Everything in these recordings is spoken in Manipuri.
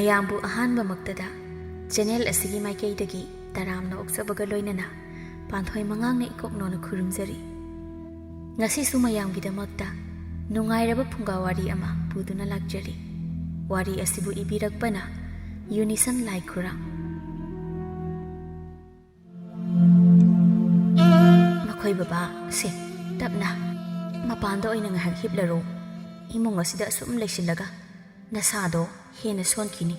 ꯃꯌꯥꯝꯕꯨ ꯑꯍꯥꯟꯕꯃꯛꯇꯗ ꯆꯦꯅꯦꯜ ꯑꯁꯤꯒꯤ ꯃꯥꯏꯀꯩꯗꯒꯤ ꯇꯔꯥꯝꯅ ꯑꯣꯛꯆꯕꯒ ꯂꯣꯏꯅꯅ ꯄꯥꯟꯊꯣꯏ ꯃꯉꯥꯡꯅ ꯏꯀꯣꯛꯅꯣꯅ ꯈꯨꯔꯨꯝꯖꯔꯤ꯫ ꯉꯁꯤꯁꯨ ꯃꯌꯥꯝꯒꯤꯗꯃꯛꯇ ꯅꯨꯡꯉꯥꯏꯔꯕ ꯐꯨꯡꯒꯥ ꯋꯥꯔꯤ ꯑꯃ ꯄꯨꯗꯨꯅ ꯂꯥꯛꯆꯔꯤ꯫ ꯋꯥꯔꯤ ꯑꯁꯤꯕꯨ ꯏꯕꯤꯔꯛꯄꯅ ꯌꯨꯅꯤꯁꯟ ꯂꯥꯏ ꯈꯨꯔꯥꯝ꯫ ꯃꯈꯣꯏ ꯕꯕꯥ ꯁꯦ ꯇꯞꯅ ꯃꯄꯥꯟꯗ ꯑꯣꯏꯅ ꯉꯥꯏꯍꯥꯛ ꯍꯤꯞꯂꯔꯣ꯫ ꯏꯃꯨꯡ ꯑꯁꯤꯗ ꯑꯁꯨꯝ ꯂꯩꯁꯤꯜꯂꯒ ꯅꯁꯥꯗꯣ ꯍꯦꯟꯅ ꯁꯣꯟꯈꯤꯅꯤ꯫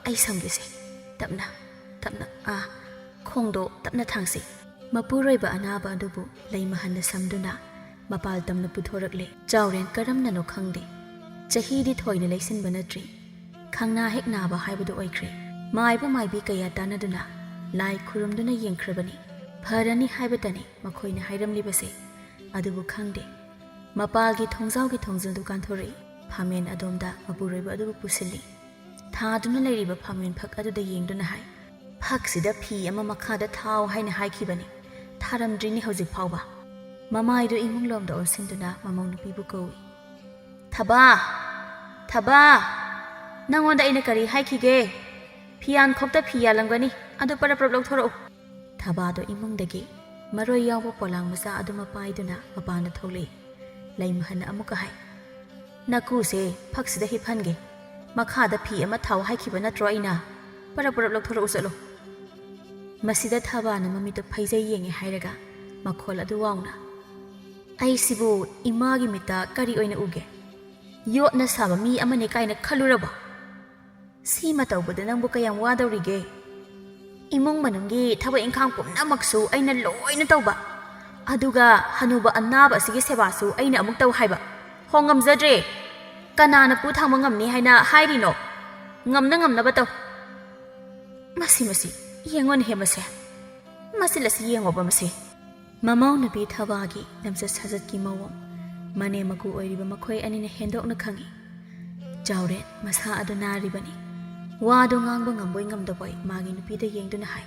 ꯑꯩ ꯁꯝꯒꯦꯁꯦ ꯇꯞꯅ ꯇꯞꯅ ꯈꯣꯡꯗꯣ ꯇꯞꯅ ꯊꯥꯡꯁꯤ꯫ ꯃꯄꯨꯔꯣꯏꯕ ꯑꯅꯥꯕ ꯑꯗꯨꯕꯨ ꯂꯩꯃꯍꯟꯅ ꯁꯝꯗꯨꯅ ꯃꯄꯥꯜ ꯇꯝꯅ ꯄꯨꯊꯣꯔꯛꯂꯦ꯫ ꯆꯥꯎꯔꯦꯟ ꯀꯔꯝꯅꯅꯣ ꯈꯪꯗꯦ, ꯆꯍꯤꯗꯤ ꯊꯣꯏꯅ ꯂꯩꯁꯤꯟꯕ ꯅꯠꯇ꯭ꯔꯤ, ꯈꯪꯅꯥ ꯍꯦꯛ ꯅꯥꯕ ꯍꯥꯏꯕꯗꯨ ꯑꯣꯏꯈ꯭ꯔꯦ꯫ ꯃꯥꯏꯕ ꯃꯥꯏꯕꯤ ꯀꯌꯥ ꯇꯥꯟꯅꯗꯨꯅ ꯂꯥꯏ ꯈꯨꯔꯨꯝꯗꯨꯅ ꯌꯦꯡꯈ꯭ꯔꯕꯅꯤ, ꯐꯔꯅꯤ ꯍꯥꯏꯕꯇꯅꯤ ꯃꯈꯣꯏꯅ ꯍꯥꯏꯔꯝꯂꯤꯕꯁꯦ꯫ ꯑꯗꯨꯕꯨ ꯈꯪꯗꯦ, ꯃꯄꯥꯜꯒꯤ ꯊꯣꯡꯖꯥꯎꯒꯤ ꯊꯣꯡꯖꯤꯜꯗꯨ ꯀꯥꯟꯊꯣꯔꯛꯏ꯫ ꯐꯥꯃꯦꯟ ꯑꯗꯣꯝꯗ ꯃꯄꯨꯔꯣꯏꯕ ꯑꯗꯨꯕꯨ ꯄꯨꯁꯤꯜꯂꯤ꯫ ꯊꯥꯗꯨꯅ ꯂꯩꯔꯤꯕ ꯐꯥꯃꯦꯟ ꯐꯛ ꯑꯗꯨꯗ ꯌꯦꯡꯗꯨꯅ ꯍꯥꯏ, ꯐꯛꯁꯤꯗ ꯐꯤ ꯑꯃ ꯃꯈꯥꯗ ꯊꯥꯎ ꯍꯥꯏꯅ ꯍꯥꯏꯈꯤꯕꯅꯤ, ꯊꯥꯔꯝꯗ꯭ꯔꯤꯅꯤ ꯍꯧꯖꯤꯛ ꯐꯥꯎꯕ꯫ ꯃꯃꯥꯏꯗꯨ ꯏꯃꯨꯡꯂꯣꯝꯗ ꯑꯣꯟꯁꯤꯟꯗꯨꯅ ꯃꯃꯧ ꯅꯨꯄꯤꯕꯨ ꯀꯧꯏ꯫ ꯊꯕꯥ ꯊꯕꯥ, ꯅꯪꯉꯣꯟꯗ ꯑꯩꯅ ꯀꯔꯤ ꯍꯥꯏꯈꯤꯒꯦ? ꯐꯤꯌꯥꯟꯈꯣꯛꯇ ꯐꯤ ꯌꯥꯜꯂꯝꯒꯅꯤ, ꯑꯗꯨ ꯄꯔꯞ ꯄꯔꯞ ꯂꯧꯊꯣꯔꯛꯎ꯫ ꯊꯕꯥꯗꯣ ꯏꯃꯨꯡꯗꯒꯤ ꯃꯔꯣꯏ ꯌꯥꯎꯕ ꯄꯣꯂꯥꯡ ꯃꯆꯥ ꯑꯗꯨꯃ ꯄꯥꯏꯗꯨꯅ ꯃꯄꯥꯟꯗ ꯊꯣꯛꯂꯛꯏ꯫ ꯂꯩꯃꯍꯟꯅ ꯑꯃꯨꯛꯀ ꯍꯥꯏ, ꯅꯀꯨꯁꯦ ꯐꯛꯁꯤꯗ ꯍꯤꯞꯍꯟꯒꯦ, ꯃꯈꯥꯗ ꯐꯤ ꯑꯃ ꯊꯥꯎ ꯍꯥꯏꯈꯤꯕ ꯅꯠꯇ꯭ꯔꯣ ꯑꯩꯅ? ꯄꯔꯞ ꯄꯔꯞ ꯂꯧꯊꯣꯔꯛꯎ ꯆꯠꯂꯣ꯫ ꯃꯁꯤꯗ ꯊꯕꯥꯅ ꯃꯃꯤꯠꯇꯨ ꯐꯩꯖꯩ ꯌꯦꯡꯉꯦ ꯍꯥꯏꯔꯒ ꯃꯈꯣꯜ ꯑꯗꯨ ꯋꯥꯎꯅ, ꯑꯩꯁꯤꯕꯨ ꯏꯃꯥꯒꯤ ꯃꯤꯠꯇ ꯀꯔꯤ ꯑꯣꯏꯅ ꯎꯒꯦ? ꯌꯣꯠꯅ ꯁꯥꯕ ꯃꯤ ꯑꯃꯅꯦ ꯀꯥꯏꯅ ꯈꯜꯂꯨꯔꯕꯣ? ꯁꯤꯃ ꯇꯧꯕꯗ ꯅꯪꯕꯨ ꯀꯌꯥꯝ ꯋꯥꯗꯧꯔꯤꯒꯦ? ꯏꯃꯨꯡ ꯃꯅꯨꯡꯒꯤ ꯊꯕꯛ ꯏꯪꯈꯥꯡ ꯄꯨꯝꯅꯃꯛꯁꯨ ꯑꯩꯅ ꯂꯣꯏꯅ ꯇꯧꯕ, ꯑꯗꯨꯒ ꯍꯅꯨꯕ ꯑꯅꯥꯕ ꯑꯁꯤꯒꯤ ꯁꯦꯕꯥꯁꯨ ꯑꯩꯅ ꯑꯃꯨꯛ ꯇꯧ ꯍꯥꯏꯕ? ꯍꯣ ꯉꯝꯖꯗ꯭ꯔꯦ꯫ ꯀꯅꯥꯅ ꯄꯨ ꯊꯥꯡꯕ ꯉꯝꯅꯤ ꯍꯥꯏꯅ ꯍꯥꯏꯔꯤꯅꯣ? ꯉꯝꯅ ꯉꯝꯅꯕ ꯇꯧ꯫ ꯃꯁꯤ ꯌꯦꯡꯉꯣꯅꯦꯍꯦ ꯃꯁꯦ, ꯃꯆꯤꯜ ꯑꯁꯤ ꯌꯦꯡꯉꯣꯕ ꯃꯁꯦ꯫ ꯃꯃꯧ ꯅꯨꯄꯤ ꯊꯕꯥꯒꯤ ꯂꯝꯆꯠ ꯁꯥꯖꯠꯀꯤ ꯃꯑꯣꯡ ꯃꯅꯦ ꯃꯀꯨ ꯑꯣꯏꯔꯤꯕ ꯃꯈꯣꯏ ꯑꯅꯤꯅ ꯍꯦꯟꯗꯣꯛꯅ ꯈꯪꯏ꯫ ꯆꯥꯎꯔꯦꯟ ꯃꯁꯥ ꯑꯗꯨ ꯅꯥꯔꯤꯕꯅꯤ꯫ ꯋꯥꯗꯣ ꯉꯥꯡꯕ ꯉꯝꯕꯣꯏ ꯉꯝꯗꯕꯣꯏ ꯃꯥꯒꯤ ꯅꯨꯄꯤꯗ ꯌꯦꯡꯗꯨꯅ ꯍꯥꯏ,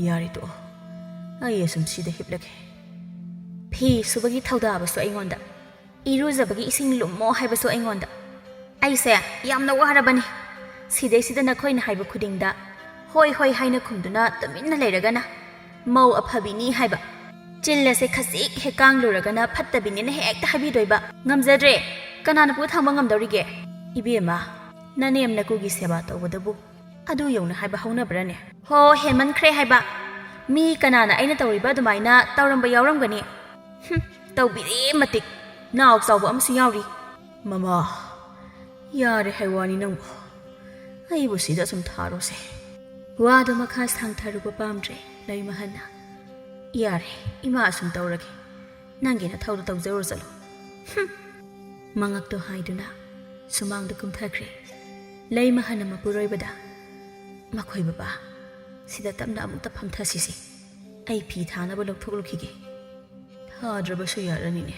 ꯌꯥꯔꯦ ꯇꯣꯛꯑꯣ, ꯑꯩ ꯑꯁꯨꯝ ꯁꯤꯗ ꯍꯤꯞꯂꯒꯦ꯫ ꯐꯤ ꯁꯨꯕꯒꯤ ꯊꯧꯗꯥꯕꯁꯨ ꯑꯩꯉꯣꯟꯗ, ꯏꯔꯨꯖꯕꯒꯤ ꯏꯁꯤꯡ ꯂꯨꯝꯃꯣ ꯍꯥꯏꯕꯁꯨ ꯑꯩꯉꯣꯟꯗ꯫ ꯑꯩꯁꯦ ꯌꯥꯝꯅ ꯋꯥꯔꯕꯅꯤ꯫ ꯁꯤꯗꯩꯁꯤꯗ ꯅꯈꯣꯏꯅ ꯍꯥꯏꯕ ꯈꯨꯗꯤꯡꯗ ꯍꯣꯏ ꯍꯣꯏ ꯍꯥꯏꯅ ꯈꯨꯝꯗꯨꯅ ꯇꯨꯃꯤꯟꯅ ꯂꯩꯔꯒꯅ ꯃꯧ ꯑꯐꯕꯤꯅꯤ ꯍꯥꯏꯕ, ꯆꯤꯜꯂꯁꯦ ꯈꯖꯤꯛ ꯍꯦꯛ ꯀꯥꯡꯂꯨꯔꯒꯅ ꯐꯠꯇꯕꯤꯅꯦꯅ ꯍꯦꯛꯇ ꯍꯥꯏꯕꯤꯗꯣꯏꯕ꯫ ꯉꯝꯖꯗ꯭ꯔꯦ, ꯀꯅꯥꯅ ꯄꯨ ꯊꯥꯡꯕ ꯉꯝꯗꯧꯔꯤꯒꯦ? ꯏꯕꯦꯝꯃ, ꯅꯅꯦꯝ ꯅꯀꯨꯒꯤ ꯁꯦꯕꯥ ꯇꯧꯕꯗꯕꯨ ꯑꯗꯨ ꯌꯧꯅ ꯍꯥꯏꯕ ꯍꯧꯅꯕ꯭ꯔꯅꯦ? ꯍꯣ ꯍꯦꯟꯃꯟꯈ꯭ꯔꯦ ꯍꯥꯏꯕ꯫ ꯃꯤ ꯀꯅꯥꯅ ꯑꯩꯅ ꯇꯧꯔꯤꯕ ꯑꯗꯨꯃꯥꯏꯅ ꯇꯧꯔꯝꯕ ꯌꯥꯎꯔꯝꯒꯅꯤ? ꯇꯧꯕꯤꯔꯦ ꯃꯇꯤꯛ, ꯅꯥꯎ ꯆꯥꯎꯕ ꯑꯃꯁꯨ ꯌꯥꯎꯔꯤ꯫ ꯃꯃꯥ, ꯌꯥꯔꯦ ꯍꯥꯏꯋꯥꯅꯤ ꯅꯪꯕꯨ, ꯑꯩꯕꯨ ꯁꯤꯗ ꯁꯨꯝ ꯊꯥꯔꯣꯁꯦ꯫ ꯋꯥꯗꯣ ꯃꯈꯥ ꯁꯥꯡꯊꯔꯨꯕ ꯄꯥꯝꯗ꯭ꯔꯦ ꯂꯩꯃꯍꯟꯅ꯫ ꯌꯥꯔꯦ, ꯏꯃꯥ ꯑꯁꯨꯝ ꯇꯧꯔꯒꯦ, ꯅꯪꯒꯤ ꯅꯊꯧꯗꯣ ꯇꯧꯖꯔꯨ ꯆꯠꯂꯣ꯫ ꯃꯉꯛꯇꯣ ꯍꯥꯏꯗꯨꯅ ꯁꯨꯃꯥꯡꯗ ꯀꯨꯝꯊꯈ꯭ꯔꯦ꯫ ꯂꯩꯃꯍꯟꯅ ꯃꯄꯨꯔꯣꯏꯕꯗ, ꯃꯈꯣꯏ ꯕꯕꯥ, ꯁꯤꯗ ꯇꯞꯅ ꯑꯃꯨꯛꯇ ꯐꯝꯊꯁꯤꯁꯦ, ꯑꯩ ꯐꯤ ꯊꯥꯅꯕ ꯂꯧꯊꯣꯛꯂꯨꯈꯤꯒꯦ꯫ ꯊꯥꯗ꯭ꯔꯕꯁꯨ ꯌꯥꯔꯅꯤꯅꯦ꯫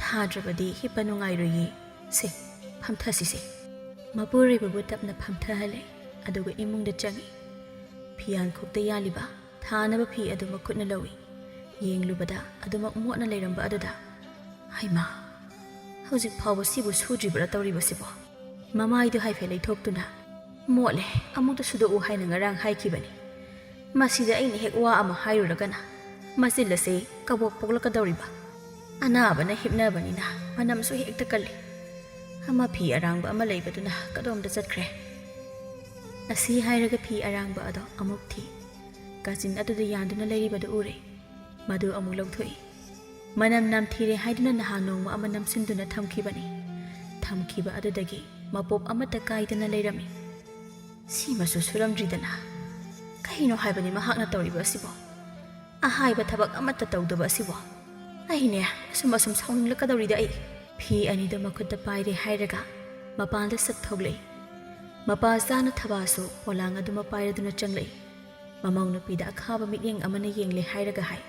ꯊꯥꯗ꯭ꯔꯕꯗꯤ ꯍꯤꯞꯄ ꯅꯨꯡꯉꯥꯏꯔꯣꯏꯌꯦ, ꯁꯦ ꯐꯝꯊꯁꯤꯁꯦ꯫ ꯃꯄꯨꯔꯣꯏꯕꯕꯨ ꯇꯞꯅ ꯐꯝꯊꯍꯜꯂꯦ, ꯑꯗꯨꯒ ꯏꯃꯨꯡꯗ ꯆꯪꯏ꯫ ꯐꯤꯌꯥꯟꯈꯣꯛꯇ ꯌꯥꯜꯂꯤꯕ ꯊꯥꯅꯕ ꯐꯤ ꯑꯗꯨ ꯃꯈꯨꯠꯅ ꯂꯧꯏ꯫ ꯌꯦꯡꯂꯨꯕꯗ ꯑꯗꯨꯃꯛ ꯃꯣꯠꯅ ꯂꯩꯔꯝꯕ ꯑꯗꯨꯗ, ꯍꯩꯃꯥ, ꯍꯧꯖꯤꯛ ꯐꯥꯎꯕ ꯁꯤꯕꯨ ꯁꯨꯗ꯭ꯔꯤꯕ꯭ꯔꯥ ꯇꯧꯔꯤꯕꯁꯤꯕꯣ? ꯃꯃꯥꯏꯗꯨ ꯍꯥꯏꯐꯦꯠ ꯂꯩꯊꯣꯛꯇꯨꯅ, ꯃꯣꯠꯂꯦ, ꯑꯃꯨꯛꯇ ꯁꯨꯗꯣꯛꯎ ꯍꯥꯏꯅ ꯉꯔꯥꯡ ꯍꯥꯏꯈꯤꯕꯅꯤ꯫ ꯃꯁꯤꯗ ꯑꯩꯅ ꯍꯦꯛ ꯋꯥ ꯑꯃ ꯍꯥꯏꯔꯨꯔꯒꯅ ꯃꯆꯤꯜ ꯑꯁꯤ ꯀꯕꯣꯛ ꯄꯣꯛꯂꯛꯀꯗꯧꯔꯤꯕ꯫ ꯑꯅꯥꯕꯅ ꯍꯤꯞꯅꯕꯅꯤꯅ ꯃꯅꯝꯁꯨ ꯍꯦꯛꯇ ꯀꯜꯂꯤ꯫ ꯑꯃ ꯐꯤ ꯑꯔꯥꯡꯕ ꯑꯃ ꯂꯩꯕꯗꯨꯅ ꯀꯗꯣꯝꯗ ꯆꯠꯈ꯭ꯔꯦ? ꯑꯁꯤ ꯍꯥꯏꯔꯒ ꯐꯤ ꯑꯔꯥꯡꯕ ꯑꯗꯣ ꯑꯃꯨꯛ ꯊꯤ꯫ ꯀꯥꯆꯤꯟ ꯑꯗꯨꯗ ꯌꯥꯟꯗꯨꯅ ꯂꯩꯔꯤꯕꯗꯨ ꯎꯔꯦ꯫ ꯃꯗꯨ ꯑꯃꯨꯛ ꯂꯧꯊꯣꯛꯏ꯫ ꯃꯅꯝ ꯅꯝꯊꯤꯔꯦ ꯍꯥꯏꯗꯨꯅ ꯅꯍꯥꯟ ꯅꯣꯡꯃ ꯑꯃ ꯅꯝꯁꯤꯟꯗꯨꯅ ꯊꯝꯈꯤꯕꯅꯤ꯫ ꯊꯝꯈꯤꯕ ꯑꯗꯨꯗꯒꯤ ꯃꯄꯣꯞ ꯑꯃꯠꯇ ꯀꯥꯏꯗꯅ ꯂꯩꯔꯝꯃꯤ꯫ ꯁꯤꯃꯁꯨ ꯁꯨꯔꯝꯗ꯭ꯔꯤꯗꯅ, ꯀꯩꯅꯣ ꯍꯥꯏꯕꯅꯤ ꯃꯍꯥꯛꯅ ꯇꯧꯔꯤꯕ ꯑꯁꯤꯕꯣ? ꯑꯍꯥꯏꯕ ꯊꯕꯛ ꯑꯃꯠꯇ ꯇꯧꯗꯕ ꯑꯁꯤꯕꯣ? ꯑꯩꯅꯦ ꯑꯁꯨꯝ ꯁꯥꯎꯅꯤꯡꯂꯛꯀꯗꯧꯔꯤꯗ ꯑꯩ꯫ ꯐꯤ ꯑꯅꯤꯗꯨ ꯃꯈꯨꯠꯇ ꯄꯥꯏꯔꯦ ꯍꯥꯏꯔꯒ ꯃꯄꯥꯟꯗ ꯁꯠ ꯊꯣꯛꯂꯛꯏ꯫ ꯃꯄꯥ ꯆꯥꯅ ꯊꯕꯥꯁꯨ ꯄꯣꯂꯥꯡ ꯑꯗꯨꯃ ꯄꯥꯏꯔꯗꯨꯅ ꯆꯪꯂꯛꯏ꯫ ꯃꯃꯧ ꯅꯨꯄꯤꯗ ꯑꯈꯥꯕ ꯃꯤꯠꯌꯦꯡ ꯑꯃꯅ ꯌꯦꯡꯂꯦ ꯍꯥꯏꯔꯒ ꯍꯥꯏ,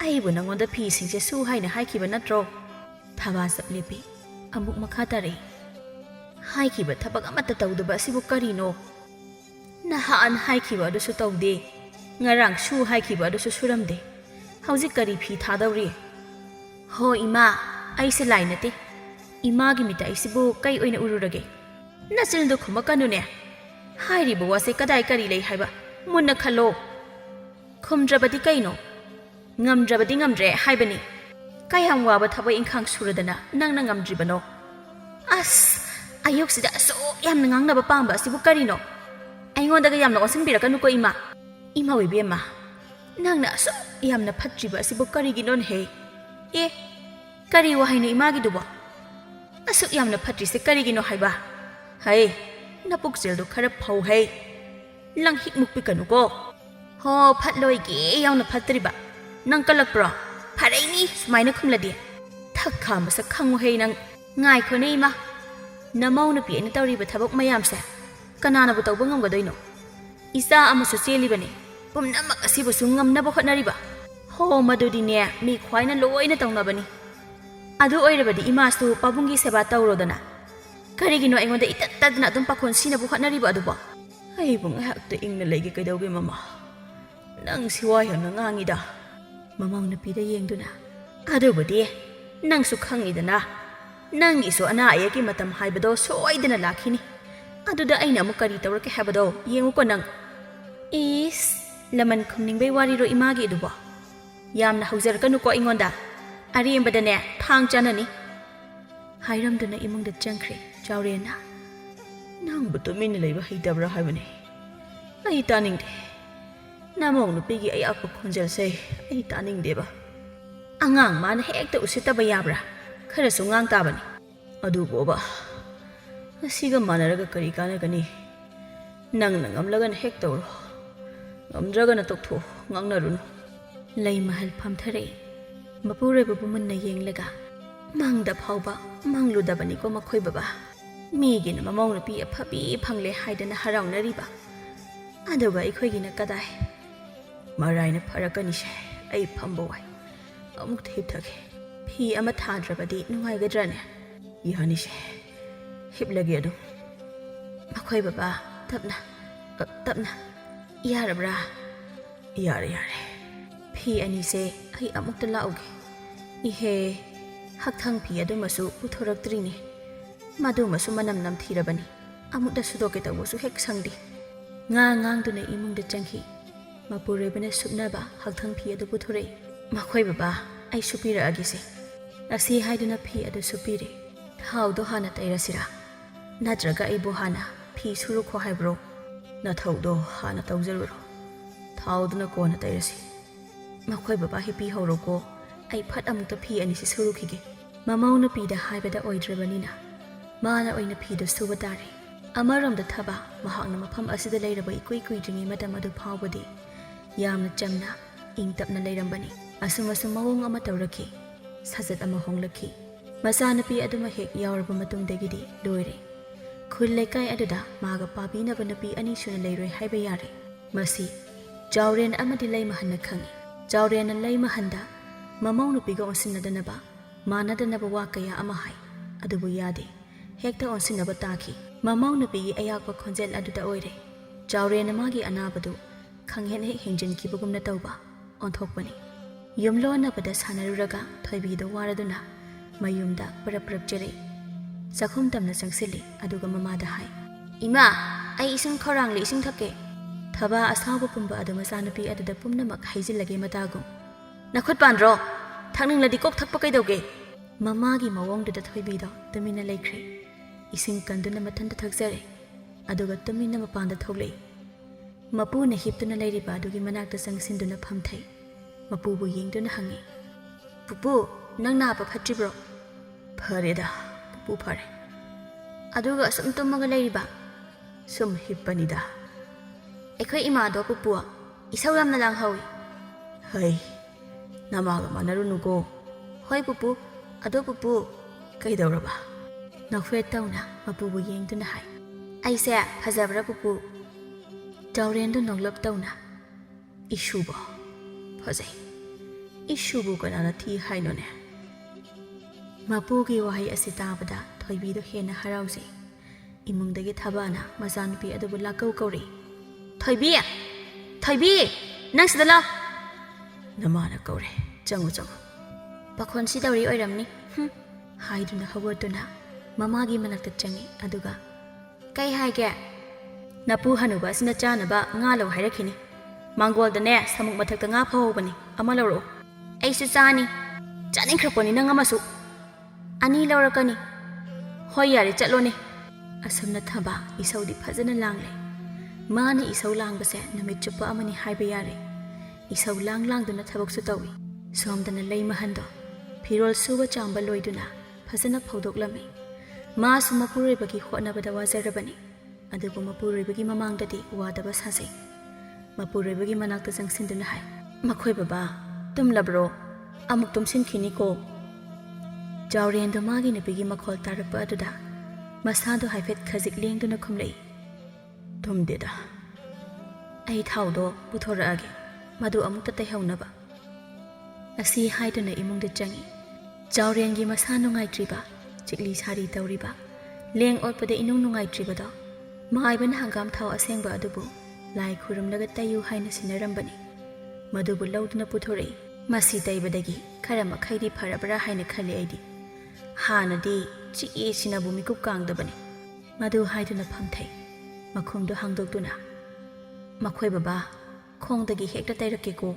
ꯑꯩꯕꯨ ꯅꯪꯉꯣꯟꯗ ꯐꯤꯁꯤꯡꯁꯦ ꯁꯨ ꯍꯥꯏꯅ ꯍꯥꯏꯈꯤꯕ ꯅꯠꯇ꯭ꯔꯣ? ꯊꯕꯥ ꯆꯞ ꯂꯦꯞꯄꯤ꯫ ꯑꯃꯨꯛ ꯃꯈꯥ ꯇꯥꯔꯛꯏ, ꯍꯥꯏꯈꯤꯕ ꯊꯕꯛ ꯑꯃꯠꯇ ꯇꯧꯗꯕ ꯑꯁꯤꯕꯨ ꯀꯔꯤꯅꯣ? ꯅꯍꯥꯟ ꯍꯥꯏꯈꯤꯕ ꯑꯗꯨꯁꯨ ꯇꯧꯗꯦ, ꯉꯔꯥꯡ ꯁꯨ ꯍꯥꯏꯈꯤꯕ ꯑꯗꯨꯁꯨ ꯁꯨꯔꯝꯗꯦ, ꯍꯧꯖꯤꯛ ꯀꯔꯤ ꯐꯤ ꯊꯥꯗꯧꯔꯤ? ꯍꯣ ꯏꯃꯥ, ꯑꯩꯁꯦ ꯂꯥꯏ ꯅꯠꯇꯦ, ꯏꯃꯥꯒꯤ ꯃꯤꯠꯇ ꯑꯩꯁꯤꯕꯨ ꯀꯩ ꯑꯣꯏꯅ ꯎꯔꯨꯔꯒꯦ? Nasildu Kumakanune. Hairi was a Kadai lay haiba. Munna Kalo. Kum Drabadikaino. Ngam Drabadingam Dre, Hibani. Kayam Waba Taba in Kang Suradana, Nangam Dribano. As Ayoxida so Yamnang Naba Pamba, Sibukarino. I want the Yam was in Birakanuko Ima. Ima will be ma. Nangna so Yamna Patriba, Sibukari Ginon Hay. Eh, Kari Wahini Magiduba. Asu Yamna Patris, Karigino Haiba. Hey, Napuxil do Karapo Hay. Lang hit Mupikanuko. Ho Patloigi, Yamna Patriba. Nankalapra. Paraini, Smina Kumladi. Takam as a Kangu Haynang. Ngai Konema. Namona P and Tori but Tabok Mayamsa. Kanana but Obungam Godino. Isa Amasosili Bane. Pum Namak Sibusungam Nabokanariba. Ho Madudine, me quine and low in a tongue nabani. Adu oirabadi imas to Pabungi Sebata Rodana. Carigino, I want to eat that not don't Paconsina Bukanariba Duba. I won't have to ing the lake Kadogi Mamma. Nang Siwaya Nangida. Mamma Pida Yangduna. Adu Badi. Nang Sukangi dana. Nang is so an eye matam hibado, so I didn't like him. Adu the Aina Mukarita work habado, Yangukonang. Is Laman coming by Wariro Imagi Duba. Yam na hauser kanuko ingonda. Ari embadane, Tang Janani. Hiram duna imong the jankri, Jaurena. Nang but to mean labor Hidabra Havani. I tanning. Namong no piggy ay ako konjel say, ay tanning deba. Angang man hek to usita bayabra. Karasungang tabani. Adu boba. Asiga manaraga karikana gani. Nang nangamlagan hek to. Dragon at Tokto, Nangarun. Lay mahal pamtare. Mapure Bubuman na Yang Lega. Mang da Pauba, Mang Ludabaniko Makoibaba. Migin Mamona be a puppy, Pangle hide in a harang riba. Adoba Equigin a Kadai. Marina Paraganish, a pumboy. Amuk hiptake. P. Amatadra Badi, no I gadrane. Yanish. Hiplegado. Makoibaba, Tapna. Yarabra. Yare. P and he say, I amok the laug. Ihe Haktang Pia Dumasu, Utorak Drini. Madumasu Manam Nam Tirabani. Amuk the Sudoketa was Hexangdi. Ngang to the imung the janki. Mapure Bene Subnaba, Haktang Pia the Butore. Makoibaba, I superior agise. A sea hiding a Pia the superi. How dohana Tairasira. Nadraga Ibohana, Peace Huruko Hybro. Not how do Hana Tauzer. Taudna Kona Tairasi. Makoibaba Hippie Horoko. I put among the P and Mrs. Hurukige. Mamona P the Hybeda Oidrabanina. Mana Oina P the Subadari. Amaram the Taba, Mahana Mapam Asida later by quickly Madame Adu Pawadi. Yam Jamna, Intapna Ladambani. Asuma Mawong Amatoraki. Sazat Amahong Laki. Masana P Adamahik Yarabamatum Degidi, Doire. Kulekai Adada, Maga Papina Vanapi Anishuna Lare Hybayari. Mercy. Jauren Amadilay Mahana Kangi. Jauren and Lay Mahanda. Mamonu Pigo on Sinadanaba. Mana the Nabawakaya Amahai. Adabuyadi. Hector on Sinabataki. Mamonu Pi Ayakwa Konzel Aduda Oire. Jauren Amagi Anabadu. Kangen Hinjin Kibugum Natoba. On Tokbani. Yumlo Nabadas Hanaruraga. Toibi the Waraduna. Mayumda Paraprapjere. Sakum Tamna Sangsili. Aduga Mamada Hai. Ima. I isn't Korang Lising Take. Taba Asaba Pumba Adamasanapi at the Pumnamak Hazilage Matago. Nakut Pandro, Tanging Ladikok Takpakadoge. Mamagi Mawong the Toibido, the Mina Lakri. Ising Kanduna Matanda Taxere. Aduga Tamina Mapanda Tole. Mapuna Hiptuna Lady Badugi Manaka Sang Sinduna Pamte. Mapubu Yingduna Hangi. Pupu, Nangapa Patribro. Parida, Pupu Pare. Aduga Sumtumaga Lady Ba. Sum Hippanida. 𝐴ꯈꯣꯏ ꯏꯃꯥꯗꯣ ꯄꯨꯄꯨ ꯏꯁꯧ ꯌꯥꯝꯅ ꯂꯥꯡꯍꯧꯏ ꯍꯩ ꯅꯃꯥꯒ ꯃꯥꯟꯅꯔꯨꯅꯨꯀꯣ ꯍꯣꯏ ꯄꯨꯄꯨ ꯑꯗꯣ ꯄꯨꯄꯨ ꯀꯩꯗꯧꯔꯕ ꯅꯣꯛꯐꯦꯠ ꯇꯧꯅ ꯃꯄꯨꯕꯨ ꯌꯦꯡꯗꯨꯅ ꯍꯥꯏ ꯑꯩꯁꯦ ꯐꯖꯕ꯭ꯔꯥ ꯄꯨꯄꯨ ꯖꯥꯎꯔꯦꯟꯗꯨ ꯅꯣꯛꯂꯞ ꯇꯧꯅ ꯏꯁꯨꯕꯣ ꯐꯖꯩ ꯏꯁꯨꯕꯨ ꯀꯅꯥꯅ ꯊꯤ ꯍꯥꯏꯅꯣꯅꯦ ꯃꯄꯨꯒꯤ ꯋꯥꯍꯩ ꯑꯁꯤ ꯇꯥꯕꯗ ꯊꯣꯏꯕꯤꯗꯨ ꯍꯦꯟꯅ ꯍꯔꯥꯎꯖꯩ ꯏꯃꯨꯡꯗꯒꯤ ꯊꯕꯥꯅ ꯃꯆꯥꯅꯨꯄꯤ ꯑꯗꯨꯕꯨ ꯂꯥꯛꯀꯧ ꯀꯧꯔꯤ ꯊꯣꯏꯕꯤ ꯊꯣꯏꯕꯤ ꯅꯪ ꯁꯤꯗ ꯂꯥꯎ ꯅꯃꯥꯅ ꯀꯧꯔꯦ ꯆꯪꯉꯨ ꯆꯪꯉꯨ ꯄꯥꯈꯣꯟꯁꯤ ꯇꯧꯔꯤ ꯑꯣꯏꯔꯝꯅꯤ ꯍꯥꯏꯗꯨꯅ ꯍꯧꯒꯠꯇꯨꯅ ꯃꯃꯥꯒꯤ ꯃꯅꯥꯛꯇ ꯆꯪꯉꯤ ꯑꯗꯨꯒ ꯀꯩ ꯍꯥꯏꯒꯦ ꯅꯄꯨ ꯍꯅꯨꯕ ꯑꯁꯤꯅ ꯆꯥꯅꯕ ꯉꯥ ꯂꯧ ꯍꯥꯏꯔꯛꯈꯤꯅꯤ ꯃꯥꯡꯒꯣꯜꯗꯅꯦ ꯁꯃꯨꯛ ꯃꯊꯛꯇ ꯉꯥ ꯐꯍꯧꯕꯅꯤ ꯑꯃ ꯂꯧꯔꯛꯑꯣ ꯑꯩꯁꯨ ꯆꯥꯅꯤ ꯆꯥꯅꯤꯡꯈ꯭ꯔꯄꯣꯅꯤ ꯅꯪ ꯑꯃꯁꯨ ꯑꯅꯤ ꯂꯧꯔꯛꯀꯅꯤ ꯍꯣꯏ ꯌꯥꯔꯦ ꯆꯠꯂꯣꯅꯦ ꯑꯁꯨꯝꯅ ꯊꯕ ꯏꯁꯧꯗꯤ ꯐꯖꯅ ꯂꯥꯡꯂꯦ ꯃꯥꯅ ꯏꯁꯧ ꯂꯥꯡꯕꯁꯦ ꯅꯨꯃꯤꯠ ꯆꯨꯞꯄ ꯑꯃꯅꯤ ꯍꯥꯏꯕ ꯌꯥꯔꯦ ꯏꯁꯧ ꯂꯥꯡꯗꯨꯅ ꯊꯕꯛꯁꯨ ꯇꯧꯏ ꯁꯣꯝꯗꯅ ꯂꯩꯃꯍꯟꯗꯣ ꯐꯤꯔꯣꯜ ꯁꯨꯕ ꯆꯥꯝꯕ ꯂꯣꯏꯗꯨꯅ ꯐꯖꯅ ꯐꯧꯗꯣꯛꯂꯝꯃꯤ ꯃꯥꯁꯨ ꯃꯄꯨꯔꯣꯏꯕꯒꯤ ꯍꯣꯠꯅꯕꯗ ꯋꯥꯖꯔꯕꯅꯤ ꯑꯗꯨꯕꯨ ꯃꯄꯨꯔꯣꯏꯕꯒꯤ ꯃꯃꯥꯡꯗꯗꯤ ꯋꯥꯗꯕ ꯁꯥꯖꯩ ꯃꯄꯨꯔꯣꯏꯕꯒꯤ ꯃꯅꯥꯛꯇ ꯆꯪꯁꯤꯟꯗꯨꯅ ꯍꯥꯏ ꯃꯈꯣꯏ ꯕꯕꯥ ꯇꯨꯝꯂꯕ꯭ꯔꯣ ꯑꯃꯨꯛ ꯇꯨꯝꯁꯤꯟꯈꯤꯅꯤꯀꯣ ꯆꯥꯎꯔꯦꯟꯗꯣ ꯃꯥꯒꯤ ꯅꯨꯄꯤꯒꯤ ꯃꯈꯣꯜ ꯇꯥꯔꯛꯄ ꯑꯗꯨꯗ ꯃꯁꯥꯗꯣ ꯍꯥꯏꯐꯦꯠ ꯈꯖꯤꯛ ꯂꯦꯡꯗꯨꯅ ꯈꯨꯝꯂꯛꯏ ꯇꯨꯝꯗꯦꯗ ꯑꯩ ꯊꯥꯎꯗꯣ ꯄꯨꯊꯣꯔꯛꯑꯒꯦ ꯃꯗꯨ ꯑꯃꯨꯛꯇ ꯇꯩꯍꯧꯅꯕ ꯑꯁꯤ ꯍꯥꯏꯗꯨꯅ ꯏꯃꯨꯡꯗ ꯆꯪꯏ ꯆꯥꯎꯔꯦꯟꯒꯤ ꯃꯁꯥ ꯅꯨꯡꯉꯥꯏꯇ꯭ꯔꯤꯕ ꯆꯤꯛꯂꯤ ꯁꯥꯔꯤ ꯇꯧꯔꯤꯕ ꯂꯦꯡ ꯑꯣꯠꯄꯗ ꯏꯅꯨꯡ ꯅꯨꯡꯉꯥꯏꯇ꯭ꯔꯤꯕꯗꯣ ꯃꯥꯏꯕꯅ ꯍꯪꯒꯥꯝ ꯊꯥꯎ ꯑꯁꯦꯡꯕ ꯑꯗꯨꯕꯨ ꯂꯥꯏ ꯈꯨꯔꯨꯝꯂꯒ ꯇꯩꯌꯨ ꯍꯥꯏꯅ ꯁꯤꯟꯅꯔꯝꯕꯅꯤ ꯃꯗꯨꯕꯨ ꯂꯧꯗꯨꯅ ꯄꯨꯊꯣꯔꯛꯏ ꯃꯁꯤ ꯇꯩꯕꯗꯒꯤ ꯈꯔ ꯃꯈꯩꯗꯤ ꯐꯔꯕ꯭ꯔꯥ ꯍꯥꯏꯅ ꯈꯜꯂꯤ ꯑꯩꯗꯤ ꯍꯥꯟꯅꯗꯤ ꯆꯤꯛꯏꯁꯤꯅꯕꯨ ꯃꯤꯀꯨꯞ ꯀꯥꯡꯗꯕꯅꯤ ꯃꯗꯨ ꯍꯥꯏꯗꯨꯅ ꯐꯝꯊꯩ ꯃꯈꯨꯝꯗꯣ ꯍꯥꯡꯗꯣꯛꯇꯨꯅ ꯃꯈꯣꯏ ꯕꯕꯥ ꯈꯣꯡꯗꯒꯤ ꯍꯦꯛꯇ ꯇꯩꯔꯛꯀꯦꯀꯣ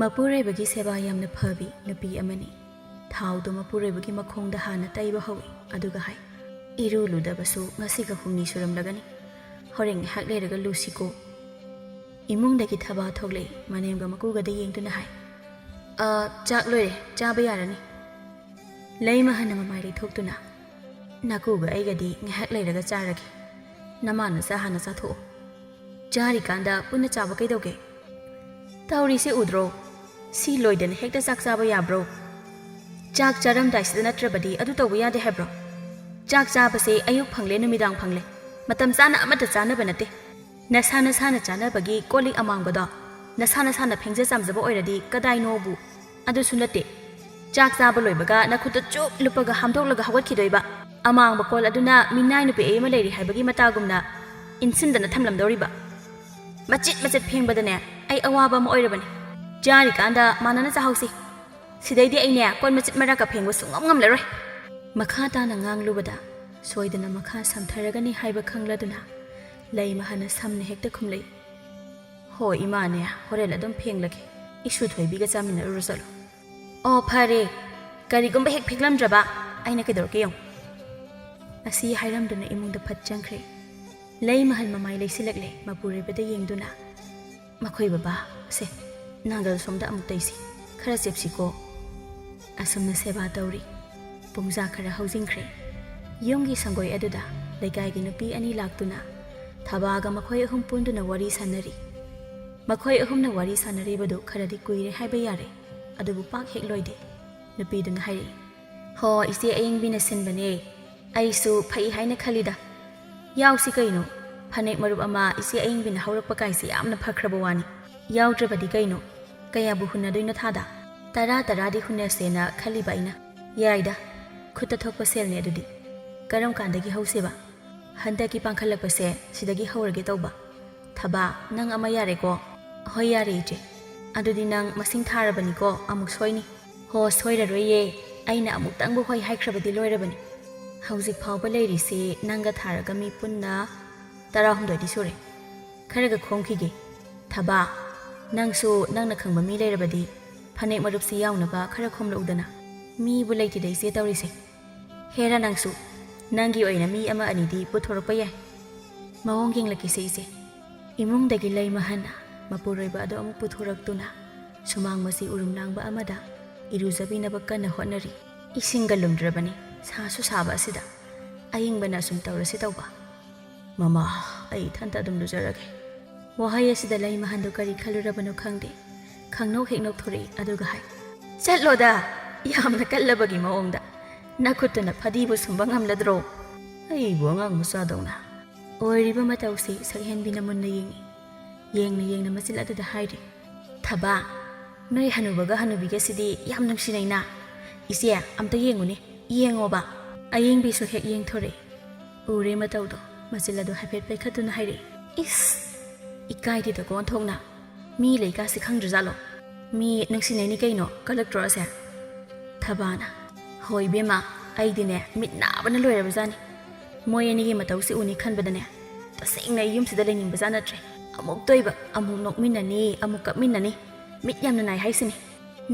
ꯃꯄꯨꯔꯣꯏꯕꯒꯤ ꯁꯦꯕꯥ ꯌꯥꯝꯅ ꯐꯕꯤ ꯅꯨꯄꯤ ꯑꯃꯅꯤ ꯊꯥꯎꯗꯣ ꯃꯄꯨꯔꯣꯏꯕꯒꯤ ꯃꯈꯣꯡꯗ ꯍꯥꯟꯅ ꯇꯩꯕ ꯍꯧꯏ ꯑꯗꯨꯒ ꯍꯥꯏ ꯏꯔꯨ ꯂꯨꯗꯕꯁꯨ ꯉꯁꯤꯒ ꯍꯨꯝꯅꯤ ꯁꯨꯔꯝꯂꯒꯅꯤ ꯍꯣꯔꯦꯟ ꯉꯥꯏꯍꯥꯛ ꯂꯩꯔꯒ ꯂꯨꯁꯤꯀꯣ ꯏꯃꯨꯡꯗꯒꯤ ꯊꯕꯥ ꯊꯣꯛꯂꯛꯏ ꯃꯅꯦꯝꯒ ꯃꯀꯨꯒꯗ ꯌꯦꯡꯗꯨꯅ ꯍꯥꯏ ꯆꯥꯛ ꯂꯣꯏꯔꯦ ꯆꯥꯕ ꯌꯥꯔꯅꯤ ꯂꯩꯃꯍꯟꯅ ꯃꯃꯥꯏ ꯂꯩꯊꯣꯛꯇꯨꯅ ꯅꯀꯨꯒ ꯑꯩꯒꯗꯤ ꯉꯥꯏꯍꯥꯛ ꯂꯩꯔꯒ ꯆꯥꯔꯒꯦ ꯅꯃꯥꯅ ꯆꯥ ꯍꯥꯟꯅ ꯆꯥꯊꯣꯛꯑꯣ ꯆꯥꯔꯤꯀꯥꯟꯗ ꯄꯨꯟꯅ ꯆꯥꯕ ꯀꯩꯗꯧꯒꯦ ꯇꯧꯔꯤꯁꯦ ꯎꯗ꯭ꯔꯣ ꯁꯤ ꯂꯣꯏꯗꯅ ꯍꯦꯛꯇ ꯆꯥꯛ ꯆꯥꯕ ꯌꯥꯕ꯭ꯔꯣ ꯆꯥꯛ ꯆꯥꯔꯝꯗꯥꯏꯁꯤꯗ ꯅꯠꯇ꯭ꯔꯕꯗꯤ ꯑꯗꯨ ꯇꯧꯕ ꯌꯥꯗꯦ ꯍꯥꯏꯕ꯭ꯔꯣ ꯆꯥꯛ ꯆꯥꯕꯁꯦ ꯑꯌꯨꯛ ꯐꯪꯂꯦ ꯅꯨꯃꯤꯗꯥꯡ ꯐꯪꯂꯦ ꯃꯇꯝ ꯆꯥꯅ ꯑꯃꯠꯇ ꯆꯥꯅꯕ ꯅꯠꯇꯦ ꯅꯁꯥ ꯅꯁꯥꯅ ꯆꯥꯅꯕꯒꯤ ꯀꯣꯜꯂꯤꯛ ꯑꯃꯥꯡꯕꯗꯣ ꯅꯁꯥ ꯅꯁꯥꯅ ꯐꯦꯡꯖ ꯆꯥꯝꯖꯕ ꯑꯣꯏꯔꯗꯤ ꯀꯗꯥꯏꯅꯣꯕꯨ ꯑꯗꯨꯁꯨ ꯅꯠꯇꯦ ꯆꯥꯛ ꯆꯥꯕ ꯂꯣꯏꯕꯒ ꯅꯈꯨꯠꯇ ꯆꯨꯞ ꯂꯨꯞꯄꯒ ꯍꯥꯝꯗꯣꯛꯂꯒ ꯍꯧꯒꯠꯈꯤꯗꯣꯏꯕ ꯑꯃꯥꯡꯕ ꯀꯣꯜ ꯑꯗꯨꯅ ꯃꯤꯅꯥꯏ ꯅꯨꯄꯤ ꯑꯃ ꯂꯩꯔꯤ ꯍꯥꯏꯕꯒꯤ ꯃꯇꯥꯒꯨꯝꯅ ꯏꯟꯁꯤꯟꯗꯅ ꯊꯝꯂꯝꯗꯧꯔꯤꯕ ꯃꯆꯤꯠ ꯃꯆꯤꯠ ꯐꯦꯡꯕꯗꯅꯦ ꯑꯩ ꯑꯋꯥꯕ ꯑꯃ ꯑꯣꯏꯔꯕꯅꯤ ꯆꯥꯔꯤꯀꯥꯟꯗ ꯃꯥꯟꯅꯅ ꯆꯥꯍꯧꯁꯤ ꯁꯤꯗꯩꯗꯤ ꯑꯩꯅꯦ ꯀꯣꯜ ꯃꯆꯤꯠ ꯃꯔꯥꯛꯀ ꯐꯦꯡꯕ ꯁꯨꯡꯉꯝ ꯉꯝꯂꯔꯣꯏ ꯃꯈꯥ ꯇꯥꯅ ꯉꯥꯡꯂꯨꯕꯗ ꯁꯣꯏꯗꯅ ꯃꯈꯥ ꯁꯝꯊꯔꯒꯅꯤ ꯍꯥꯏꯕ ꯈꯪꯂꯗꯨꯅ ꯂꯩꯃꯍꯟꯅ ꯁꯝꯅ ꯍꯦꯛꯇ ꯈꯨꯝꯂꯛꯏ ꯍꯣꯏ ꯏꯃꯥꯅꯦ ꯍꯣꯔꯦꯟ ꯑꯗꯨꯝ ꯐꯦꯡꯂꯒꯦ ꯏꯁꯨ ꯊꯣꯏꯕꯤꯒ ꯆꯥꯃꯤꯟꯅꯔꯨꯔ ꯆꯠꯂꯣ ꯑꯣ ꯐꯔꯦ ꯀꯔꯤꯒꯨꯝꯕ ꯍꯦꯛ ꯐꯦꯡꯂꯝꯗ꯭ꯔꯕ ꯑꯩꯅ ꯀꯩꯗꯧꯔꯛꯀꯦ ꯌꯦꯡꯉꯨ ꯑꯁꯤ ꯍꯥꯏꯔꯝꯗꯨꯅ ꯏꯃꯨꯡꯗ ꯐꯠ ꯆꯪꯈ꯭ꯔꯦ ꯂꯩꯃꯍꯟ ꯃꯃꯥꯏ ꯂꯩꯁꯤꯜꯂꯛꯂꯦ ꯃꯄꯨꯔꯣꯏꯕꯗ ꯌꯦꯡꯗꯨꯅ ꯃꯈꯣꯏ ꯕꯕꯥ ꯁꯦ ꯅꯥꯡꯒꯜ ꯁꯣꯝꯗ ꯑꯃꯨꯛ ꯇꯩꯁꯤ ꯈꯔ ꯆꯦꯞꯁꯤꯀꯣ ꯑꯁꯨꯝꯅ ꯁꯦꯕꯥ ꯇꯧꯔꯤ ꯄꯨꯡꯖꯥ ꯈꯔ ꯍꯧꯖꯤꯟꯈ꯭ꯔꯦ ꯌꯨꯝꯒꯤ ꯁꯪꯒꯣꯏ ꯑꯗꯨꯗ ꯂꯩꯀꯥꯏꯒꯤ ꯅꯨꯄꯤ ꯑꯅꯤ ꯂꯥꯛꯇꯨꯅ ꯊꯕꯥꯒ ꯃꯈꯣꯏ ꯑꯍꯨꯝ ꯄꯨꯟꯗꯨꯅ ꯋꯥꯔꯤ ꯁꯥꯟꯅꯔꯤ ꯃꯈꯣꯏ ꯑꯍꯨꯝꯅ ꯋꯥꯔꯤ ꯁꯥꯟꯅꯔꯤꯕꯗꯨ ꯈꯔꯗꯤ ꯀꯨꯏꯔꯦ ꯍꯥꯏꯕ ꯌꯥꯔꯦ ꯑꯗꯨꯕꯨ ꯄꯥꯛ ꯍꯦꯛ ꯂꯣꯏꯗꯦ ꯅꯨꯄꯤꯗꯨꯅ ꯍꯥꯏꯔꯛꯏ ꯍꯣ ꯏꯆꯦ ꯑꯌꯤꯡꯕꯤꯅ ꯁꯤꯟꯕꯅꯦ ꯑꯩꯁꯨ ꯐꯩ ꯍꯥꯏꯅ ꯈꯜꯂꯤꯗ ꯌꯥꯎꯁꯤ ꯀꯩꯅꯣ ꯐꯅꯦꯛ ꯃꯔꯨꯞ ꯑꯃ ꯏꯆꯦ ꯑꯌꯤꯡꯕꯤꯅ ꯍꯧꯔꯛꯄ ꯀꯥꯏꯁꯦ ꯌꯥꯝꯅ ꯐꯈ꯭ꯔꯕ ꯋꯥꯅꯤ ꯌꯥꯎꯗ꯭ꯔꯕꯗꯤ ꯀꯩꯅꯣ ꯀꯌꯥꯕꯨ ꯍꯨꯟꯅꯗꯣꯏꯅꯣ ꯊꯥꯗ 10 ꯍꯨꯟꯅꯁꯦꯅ ꯈꯜꯂꯤꯕ ꯑꯩꯅ ꯌꯥꯏꯗ ꯈꯨꯠꯇ ꯊꯣꯛꯄ ꯁꯦꯜꯅꯦ ꯑꯗꯨꯗꯤ ꯀꯔꯝ ꯀꯥꯟꯗꯒꯤ ꯍꯧꯁꯦꯕ ꯍꯟꯗꯛꯀꯤ ꯄꯥꯡꯈꯠꯂꯛꯄꯁꯦ ꯁꯤꯗꯒꯤ ꯍꯧꯔꯒꯦ ꯇꯧꯕ ꯊꯕꯥ ꯅꯪ ꯑꯃ ꯌꯥꯔꯦꯀꯣ ꯍꯣꯏ ꯌꯥꯔꯦ ꯏꯆꯦ ꯑꯗꯨꯗꯤ ꯅꯪ ꯃꯁꯤꯡ ꯊꯥꯔꯕꯅꯤꯀꯣ ꯑꯃꯨꯛ ꯁꯣꯏꯅꯤ ꯍꯣ ꯁꯣꯏꯔꯔꯣꯏꯌꯦ ꯑꯩꯅ ꯑꯃꯨꯛꯇꯪꯕꯨ ꯍꯣꯏ ꯍꯥꯏꯈ꯭ꯔꯕꯗꯤ ꯂꯣꯏꯔꯕꯅꯤ ꯍꯧꯖꯤꯛ ꯐꯥꯎꯕ ꯂꯩꯔꯤꯁꯤ ꯅꯪꯒ ꯊꯥꯔꯒ ꯃꯤ ꯄꯨꯟꯅ 12ꯗꯤ ꯁꯨꯔꯦ ꯈꯔꯒ ꯈꯣꯝꯈꯤꯒꯦ ꯊꯕꯥ ꯅꯪꯁꯨ ꯅꯪꯅ ꯈꯪꯕ ꯃꯤ ꯂꯩꯔꯕꯗꯤ ꯐꯅꯦꯛ ꯃꯔꯨꯞꯁꯤ ꯌꯥꯎꯅꯕ ꯈꯔ ꯈꯣꯝꯂꯛꯎꯗꯅ ꯃꯤꯕꯨ ꯂꯩꯇꯦꯗ ꯏꯆꯦ ꯇꯧꯔꯤꯁꯦ ꯍꯦꯔꯥ ꯅꯪꯁꯨ ꯅꯪꯒꯤ ꯑꯣꯏꯅ ꯃꯤ ꯑꯃ ꯑꯅꯤꯗꯤ ꯄꯨꯊꯣꯔꯛꯄ ꯌꯥꯏ ꯃꯑꯣꯡ ꯌꯦꯡꯂꯛꯈꯤꯁꯦ ꯏꯆꯦ ꯏꯃꯨꯡꯗꯒꯤ ꯂꯩꯃꯍꯟꯅ ꯃꯄꯨꯔꯣꯏꯕ ꯑꯗꯨ ꯑꯃꯨꯛ ꯄꯨꯊꯣꯔꯛꯇꯨꯅ ꯁꯨꯃꯥꯡ ꯃꯁꯤ ꯎꯔꯨꯝ ꯂꯥꯡꯕ ꯑꯃꯗ ꯏꯔꯨꯖꯕꯤꯅꯕ ꯀꯟꯅ ꯍꯣꯠꯅꯔꯤ ꯏꯁꯤꯡꯒ ꯂꯨꯝꯗ꯭ꯔꯕꯅꯤ ꯁꯥꯁꯨ ꯁꯥꯕ ꯑꯁꯤꯗ ꯑꯏꯪꯕꯅ ꯑꯁꯨꯝ ꯇꯧꯔꯁꯤ ꯇꯧꯕ ꯃꯃꯥ ꯑꯩ ꯏꯊꯟꯇ ꯑꯗꯨꯝ ꯂꯨꯖꯔꯒꯦ ꯋꯥꯍꯩ ꯑꯁꯤꯗ ꯂꯩꯃꯍꯟꯗꯨ ꯀꯔꯤ ꯈꯜꯂꯨꯔꯕꯅꯣ ꯈꯪꯗꯦ ꯈꯪꯅꯣꯛ ꯍꯦꯛ ꯅꯣꯛꯊꯣꯔꯛꯏ ꯑꯗꯨꯒ ꯍꯥꯏ ꯆꯠꯂꯣꯗ ꯌꯥꯝꯅ ꯀꯜꯂꯕꯒꯤ ꯃꯑꯣꯡꯗ ꯅꯈꯨꯠꯇꯨꯅ ꯐꯗꯤꯕꯨ ꯁꯨꯝꯕ ꯉꯝꯂꯗ꯭ꯔꯣ ꯑꯩꯕꯨ ꯑꯉꯥꯡ ꯃꯆꯥꯗꯧꯅ ꯑꯣꯏꯔꯤꯕ ꯃꯇꯧꯁꯤ ꯁꯛꯍꯦꯟꯕꯤꯅ ꯃꯨꯟꯅ ꯌꯦꯡꯉꯤ ꯌꯦꯡꯅ ꯃꯆꯤꯜ ꯑꯗꯨꯗ ꯍꯥꯏꯔꯤ ꯊꯕꯥ ꯅꯣꯏ ꯍꯅꯨꯕꯒ ꯍꯅꯨꯕꯤꯒꯁꯤꯗꯤ ꯌꯥꯝ ꯅꯨꯡꯁꯤꯅꯩꯅ ꯏꯆꯦ ꯑꯝꯇ ꯌꯦꯡꯉꯨꯅꯦ ꯌꯦꯡꯉꯣꯕ ꯑꯌꯦꯡꯕꯤꯁꯨ ꯍꯦꯛ ꯌꯦꯡꯊꯣꯔꯛꯏ ꯎꯔꯦ ꯃꯇꯧꯗꯣ ꯃꯆꯤꯜ ꯑꯗꯨ ꯍꯥꯏꯐꯦꯠ ꯄꯩꯈꯠꯇꯨꯅ ꯍꯥꯏꯔꯛꯏ ꯏꯁ ꯏꯀꯥꯏꯗꯦꯗꯀꯣ ꯑꯣꯟꯊꯣꯛꯅ ꯃꯤ ꯂꯩꯀꯥꯁꯤ ꯈꯪꯗ꯭ꯔꯖꯥꯠꯂꯣ ꯃꯤ ꯅꯨꯡꯁꯤꯅꯩꯅꯤ ꯀꯩꯅꯣ ꯀꯜꯂꯛꯇ꯭ꯔꯣ ꯑꯁꯦ ꯊꯕꯥꯅ ꯍꯣꯏ ꯕꯦꯝꯃ ꯑꯩꯗꯤꯅꯦ ꯃꯤꯠ ꯅꯥꯕꯅ ꯂꯣꯏꯔꯕꯖꯥꯠꯅꯤ ꯃꯣꯏ ꯑꯅꯤꯒꯤ ꯃꯇꯧꯁꯤ ꯎꯅꯤ ꯈꯟꯕꯗꯅꯦ ꯇꯁꯦꯡꯅ ꯑꯩ ꯌꯨꯝꯁꯤꯗ ꯂꯩꯅꯤꯡꯕꯖꯥ ꯅꯠꯇ꯭ꯔꯦ ꯑꯃꯨꯛ ꯇꯣꯏꯕ ꯑꯃꯨꯛ ꯅꯣꯛꯃꯤꯟꯅꯅꯤ ꯑꯃꯨꯛ ꯀꯞꯃꯤꯟꯅꯅꯤ ꯃꯤꯠ ꯌꯥꯝꯅ ꯅꯥꯏ ꯍꯥꯏꯁꯤꯅꯤ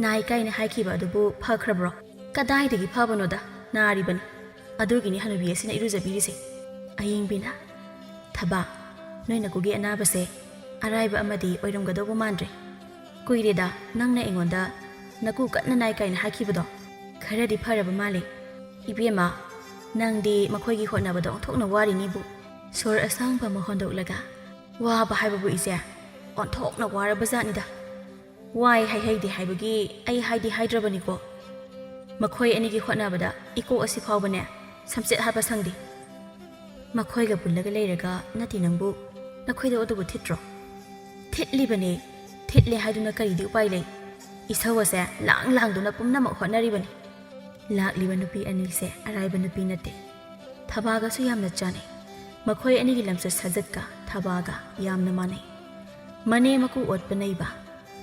ꯅꯥꯏ ꯀꯥꯏꯅ ꯍꯥꯏꯈꯤꯕ ꯑꯗꯨꯕꯨ ꯐꯈ꯭ꯔꯕ꯭ꯔꯣ ꯀꯗꯥꯏꯗꯒꯤ ꯐꯕꯅꯣꯗ ꯅꯥꯔꯤꯕꯅꯤ ꯑꯗꯨꯒꯤꯅꯤ ꯍꯅꯨꯕꯤ ꯑꯁꯤꯅ ꯏꯔꯨꯖꯕꯤꯔꯤꯁꯦ ꯑꯌꯤꯡꯕꯤꯅ ꯊꯕꯥ ꯅꯣꯏ ꯅꯀꯨꯒꯤ ꯑꯅꯥꯕꯁꯦ ꯑꯔꯥꯏꯕ ꯑꯃꯗꯤ ꯑꯣꯏꯔꯝꯒꯗꯧꯕ ꯃꯥꯟꯗ꯭ꯔꯦ ꯀꯨꯏꯔꯦꯗ ꯅꯪꯅ ꯑꯩꯉꯣꯟꯗ ꯅꯀꯨ ꯀꯟꯅ ꯅꯥꯏ ꯀꯥꯏꯅ ꯍꯥꯏꯈꯤꯕꯗꯣ ꯈꯔꯗꯤ ꯐꯔꯕ ꯃꯥꯜꯂꯦ ꯏꯕꯦꯝꯃ ꯅꯪꯗꯤ ꯃꯈꯣꯏꯒꯤ ꯍꯣꯠꯅꯕꯗ ꯑꯣꯟꯊꯣꯛꯅ ꯋꯥꯔꯤꯅꯤꯕꯨ ꯁꯣꯔ ꯑꯁꯥꯡꯕ ꯑꯃ ꯍꯣꯟꯗꯣꯛꯂꯒ ꯋꯥꯕ ꯍꯥꯏꯕꯕꯨ ꯏꯆꯦ ꯑꯣꯟꯊꯣꯛꯅ ꯋꯥꯔꯕ ꯖꯥꯠꯅꯤꯗ ꯋꯥꯏ ꯍꯥꯏꯍꯩꯗꯦ ꯍꯥꯏꯕꯒꯤ ꯑꯩ ꯍꯥꯏꯗ꯭ꯔꯕꯅꯤꯀꯣ ꯃꯈꯣꯏ ꯑꯅꯤꯒꯤ ꯍꯣꯠꯅꯕꯗ ꯏꯀꯣꯛ ꯑꯁꯤ ꯐꯥꯎꯕꯅꯦ ꯁꯝꯆꯦꯠ ꯍꯥꯞꯄ ꯁꯪꯗꯦ ꯃꯈꯣꯏꯒ ꯄꯨꯜꯂꯒ ꯂꯩꯔꯒ ꯅꯠꯇꯦ ꯅꯪꯕꯨ ꯅꯈꯣꯏꯗ ꯑꯗꯨꯕꯨ ꯊꯤꯠꯇ꯭ꯔꯣ ꯊꯤꯠꯂꯤꯕꯅꯦ ꯊꯤꯠꯂꯦ ꯍꯥꯏꯗꯨꯅ ꯀꯔꯤꯗꯤ ꯎꯄꯥꯏ ꯂꯩ ꯏꯁꯧ ꯑꯁꯦ ꯂꯥꯡꯗꯨꯅ ꯄꯨꯝꯅꯃꯛ ꯍꯣꯠꯅꯔꯤꯕꯅꯤ ꯂꯥꯛꯂꯤꯕ ꯅꯨꯄꯤ ꯑꯅꯤꯁꯦ ꯑꯔꯥꯏꯕ ꯅꯨꯄꯤ ꯅꯠꯇꯦ ꯊꯕꯥꯒꯁꯨ ꯌꯥꯝꯅ ꯆꯥꯅꯩ ꯃꯈꯣꯏ ꯑꯅꯤꯒꯤ ꯂꯝꯆꯠ ꯁꯥꯖꯠꯀ ꯊꯕꯥꯒ ꯌꯥꯝꯅ ꯃꯥꯟꯅꯩ ꯃꯅꯦ ꯃꯀꯨ ꯑꯣꯠꯄ ꯅꯩꯕ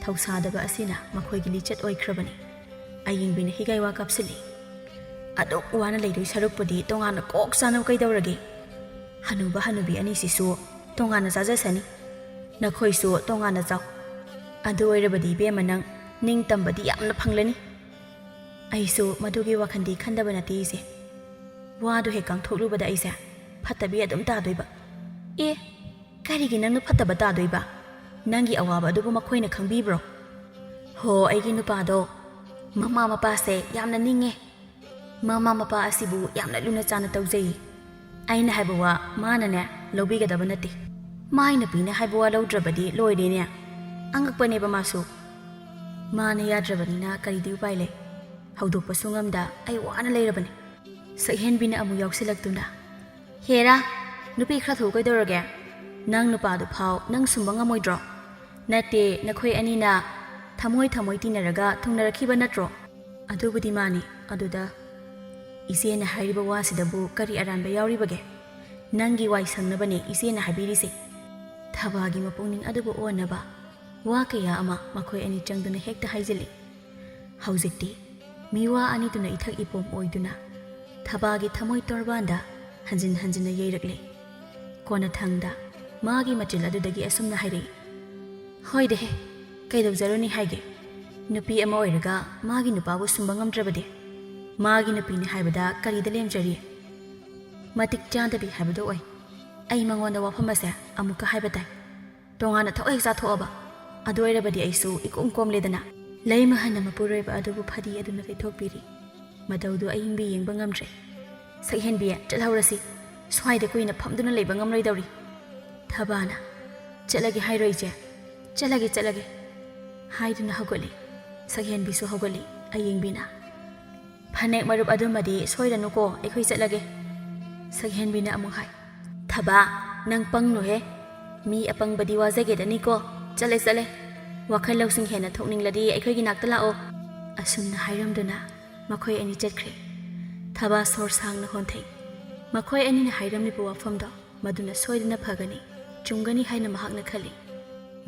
ꯊꯧꯁꯥꯗꯕ ꯑꯁꯤꯅ ꯃꯈꯣꯏꯒꯤ ꯂꯤꯆꯠ ꯑꯣꯏꯈ꯭ꯔꯕꯅꯤ ꯑꯌꯤꯡꯕꯤꯅ ꯍꯤꯒꯥꯏ ꯋꯥ ꯀꯥꯞꯁꯤꯜꯂꯤ ꯑꯗꯨꯛ ꯋꯥꯅ ꯂꯩꯗꯣꯏ ꯁꯔꯨꯛꯄꯨꯗꯤ ꯇꯣꯉꯥꯟꯅ ꯀꯣꯛ ꯆꯥꯅꯕ ꯀꯩꯗꯧꯔꯒꯦ ꯍꯅꯨꯕ ꯍꯅꯨꯕꯤ ꯑꯅꯤꯁꯤꯁꯨ ꯇꯣꯉꯥꯟꯅ ꯆꯥꯖꯁꯅꯤ ꯅꯈꯣꯏꯁꯨ ꯇꯣꯉꯥꯟꯅ ꯆꯥꯎ ꯑꯗꯨ ꯑꯣꯏꯔꯕꯗꯤ ꯏꯕꯦꯝꯃ ꯅꯪ ꯅꯤꯡꯇꯝꯕꯗꯤ ꯌꯥꯝꯅ ꯐꯪꯂꯅꯤ ꯑꯩꯁꯨ ꯃꯗꯨꯒꯤ ꯋꯥꯈꯟꯗꯤ ꯈꯟꯗꯕ ꯅꯠꯇꯦ ꯏꯆꯦ ꯋꯥꯗꯨ ꯍꯦꯛ ꯀꯥꯡꯊꯣꯛꯂꯨꯕꯗ ꯑꯩꯁꯦ ꯐꯠꯇꯕꯤ ꯑꯗꯨꯝ ꯇꯥꯗꯣꯏꯕ ꯑꯦ ꯀꯔꯤꯒꯤ ꯅꯪꯅ ꯐꯠꯇꯕ ꯇꯥꯗꯣꯏꯕ ꯅꯪꯒꯤ ꯑꯋꯥꯕ ꯑꯗꯨꯕꯨ ꯃꯈꯣꯏꯅ ꯈꯪꯕꯤꯕ꯭ꯔꯣ ꯍꯣ ꯑꯩꯒꯤ ꯅꯨꯄꯥꯗꯣ ꯃꯃꯥ ꯃꯄꯥꯁꯦ ꯌꯥꯝꯅ ꯅꯤꯡꯉꯦ ꯃꯃꯥ ꯃꯄꯥ ꯑꯁꯤꯕꯨ ꯌꯥꯝꯅ ꯂꯨꯅ ꯆꯥꯅ ꯇꯧꯖꯩ ꯑꯩꯅ ꯍꯥꯏꯕ ꯋꯥ ꯃꯥꯅꯅꯦ ꯂꯧꯕꯤꯒꯗꯕ ꯅꯠꯇꯦ ꯃꯥꯏ ꯅꯨꯄꯤꯅ ꯍꯥꯏꯕ ꯋꯥ ꯂꯧꯗ꯭ꯔꯕꯗꯤ ꯂꯣꯏꯔꯦꯅꯦ ꯑꯉꯛꯄꯅꯦꯕ ꯃꯥꯁꯨ ꯃꯥꯅ ꯌꯥꯗ꯭ꯔꯕꯅꯤꯅ ꯀꯔꯤꯗꯤ ꯎꯄꯥꯏ ꯂꯩ ꯍꯧꯗꯣꯛꯄꯁꯨ ꯉꯝꯗ ꯑꯩ ꯋꯥꯅ ꯂꯩꯔꯕꯅꯤ ꯁꯛꯍꯦꯟꯕꯤꯅ ꯑꯃꯨꯛ ꯌꯥꯎꯁꯤꯜꯂꯛꯇꯨꯅ ꯍꯦꯔꯥ ꯅꯨꯄꯤ ꯈꯔ ꯊꯣꯛ ꯀꯩꯗꯧꯔꯒꯦ ꯅꯪ ꯅꯨꯄꯥꯗꯨ ꯐꯥꯎ ꯅꯪ ꯁꯨꯝꯕ ꯉꯝꯃꯣꯏꯗ꯭ꯔꯣ ꯅꯠꯇꯦ ꯅꯈꯣꯏ ꯑꯅꯤꯅ ꯊꯃꯣꯏ ꯇꯤꯟꯅꯔꯒ ꯊꯨꯡꯅꯔꯛꯈꯤꯕ ꯅꯠꯇ꯭ꯔꯣ ꯑꯗꯨꯕꯨꯗꯤ ꯃꯥꯅꯤ ꯑꯗꯨꯗ ꯏꯆꯦꯅ ꯍꯥꯏꯔꯤꯕ ꯋꯥꯁꯤꯗꯕꯨ ꯀꯔꯤ ꯑꯔꯥꯟꯕ ꯌꯥꯎꯔꯤꯕꯒꯦ ꯅꯪꯒꯤ ꯋꯥꯏ ꯁꯪꯅꯕꯅꯦ ꯏꯆꯦꯅ ꯍꯥꯏꯕꯤꯔꯤꯁꯦ ꯊꯕꯥꯒꯤ ꯃꯄꯨꯛꯅꯤꯡ ꯑꯗꯨꯕꯨ ꯑꯣꯟꯅꯕ ꯋꯥ ꯀꯌꯥ ꯑꯃ ꯃꯈꯣꯏ ꯑꯅꯤ ꯆꯪꯗꯨꯅ ꯍꯦꯛꯇ ꯍꯥꯏꯖꯤꯜꯂꯤ ꯍꯧꯖꯤꯛꯇꯤ ꯃꯤꯋꯥ ꯑꯅꯤꯗꯨꯅ ꯏꯊꯛ ꯏꯄꯣꯝ ꯑꯣꯏꯗꯨꯅ ꯊꯕꯥꯒꯤ ꯊꯃꯣꯏ ꯇꯣꯔꯕꯥꯟꯗ ꯍꯟꯖꯤꯟꯅ ꯌꯩꯔꯛꯂꯤ ꯀꯣꯟꯅꯊꯪꯗ ꯃꯥꯒꯤ ꯃꯆꯤꯜ ꯑꯗꯨꯗꯒꯤ ꯑꯁꯨꯝꯅ ꯍꯥꯏꯔꯛꯏ ꯍꯣꯏꯗꯦꯍꯦ ꯀꯩꯗꯧꯖꯔꯨꯅꯤ ꯍꯥꯏꯒꯦ ꯅꯨꯄꯤ ꯑꯃ ꯑꯣꯏꯔꯒ ꯃꯥꯒꯤ ꯅꯨꯄꯥꯕꯨ ꯁꯨꯝꯕ ꯉꯝꯗ꯭ꯔꯕꯗꯤ ꯃꯥꯒꯤ ꯅꯨꯄꯤꯅꯤ ꯍꯥꯏꯕꯗ ꯀꯔꯤꯗ ꯂꯦꯝꯖꯔꯤ ꯃꯇꯤꯛ ꯆꯥꯗꯕꯤ ꯍꯥꯏꯕꯗꯣ ꯑꯣꯏ ꯑꯩ ꯃꯉꯣꯟꯗ ꯋꯥꯐꯝ ꯑꯁꯦ ꯑꯃꯨꯛꯀ ꯍꯥꯏꯕ ꯇꯥꯏ ꯇꯣꯉꯥꯟꯅ ꯊꯕꯛ ꯍꯦꯛ ꯆꯥꯊꯣꯛꯑꯕ ꯑꯗꯨ ꯑꯣꯏꯔꯕꯗꯤ ꯑꯩꯁꯨ ꯏꯀꯣꯝ ꯀꯣꯝꯂꯦꯗꯅ ꯂꯩꯃꯍꯟꯅ ꯃꯄꯨꯔꯣꯏꯕ ꯑꯗꯨꯕꯨ ꯐꯗꯤ ꯑꯗꯨꯅ ꯇꯩꯊꯣꯛꯄꯤꯔꯤ ꯃꯇꯧꯗꯨ ꯑꯌꯤꯡꯕꯤ ꯌꯦꯡꯕ ꯉꯝꯗ꯭ꯔꯦ ꯁꯛꯍꯦꯟꯕꯤ ꯆꯠꯍꯧꯔꯁꯤ ꯁ꯭ꯋꯥꯏꯗ ꯀꯨꯏꯅ ꯐꯝꯗꯨꯅ ꯂꯩꯕ ꯉꯝꯂꯣꯏꯗꯧꯔꯤ ꯊꯕꯥꯅ ꯆꯠꯂꯒꯦ ꯍꯥꯏꯔꯣ ꯏꯆꯦ ꯆꯠꯂꯒꯦ ꯍꯥꯏꯗꯨꯅ ꯍꯧꯒꯠꯂꯤ ꯁꯛꯍꯦꯟꯕꯤꯁꯨ ꯍꯧꯒꯠꯂꯤ ꯑꯌꯤꯡꯕꯤꯅ ꯐꯅꯦꯛ ꯃꯔꯨꯞ ꯑꯗꯨꯃꯗꯤ ꯁꯣꯏꯔꯅꯨꯀꯣ ꯑꯩꯈꯣꯏ ꯆꯠꯂꯒꯦ ꯁꯛꯍꯦꯟꯕꯤꯅ ꯑꯃꯨꯛ ꯍꯥꯏ ꯊꯕꯥ ꯅꯪ ꯄꯪꯅꯨꯍꯦ ꯃꯤ ꯑꯄꯪꯕꯗꯤ ꯋꯥꯖꯒꯦꯗꯅꯤꯀꯣ ꯆꯠꯂꯦ ꯋꯥꯈꯜ ꯂꯧꯁꯤꯡ ꯍꯦꯟꯅ ꯊꯣꯛꯅꯤꯡꯂꯗꯤ ꯑꯩꯈꯣꯏꯒꯤ ꯅꯥꯛꯇ ꯂꯥꯛꯑꯣ ꯑꯁꯨꯝꯅ ꯍꯥꯏꯔꯝꯗꯨꯅ ꯃꯈꯣꯏ ꯑꯅꯤ ꯆꯠꯈ꯭ꯔꯦ ꯊꯕꯥ ꯁꯣꯔ ꯁꯥꯡꯅ ꯍꯣꯟꯊꯩ ꯃꯈꯣꯏ ꯑꯅꯤꯅ ꯍꯥꯏꯔꯝꯂꯤꯕ ꯋꯥꯐꯝꯗꯣ ꯃꯗꯨꯅ ꯁꯣꯏꯗꯅ ꯐꯒꯅꯤ ꯆꯨꯝꯒꯅꯤ ꯍꯥꯏꯅ ꯃꯍꯥꯛꯅ ꯈꯜꯂꯤ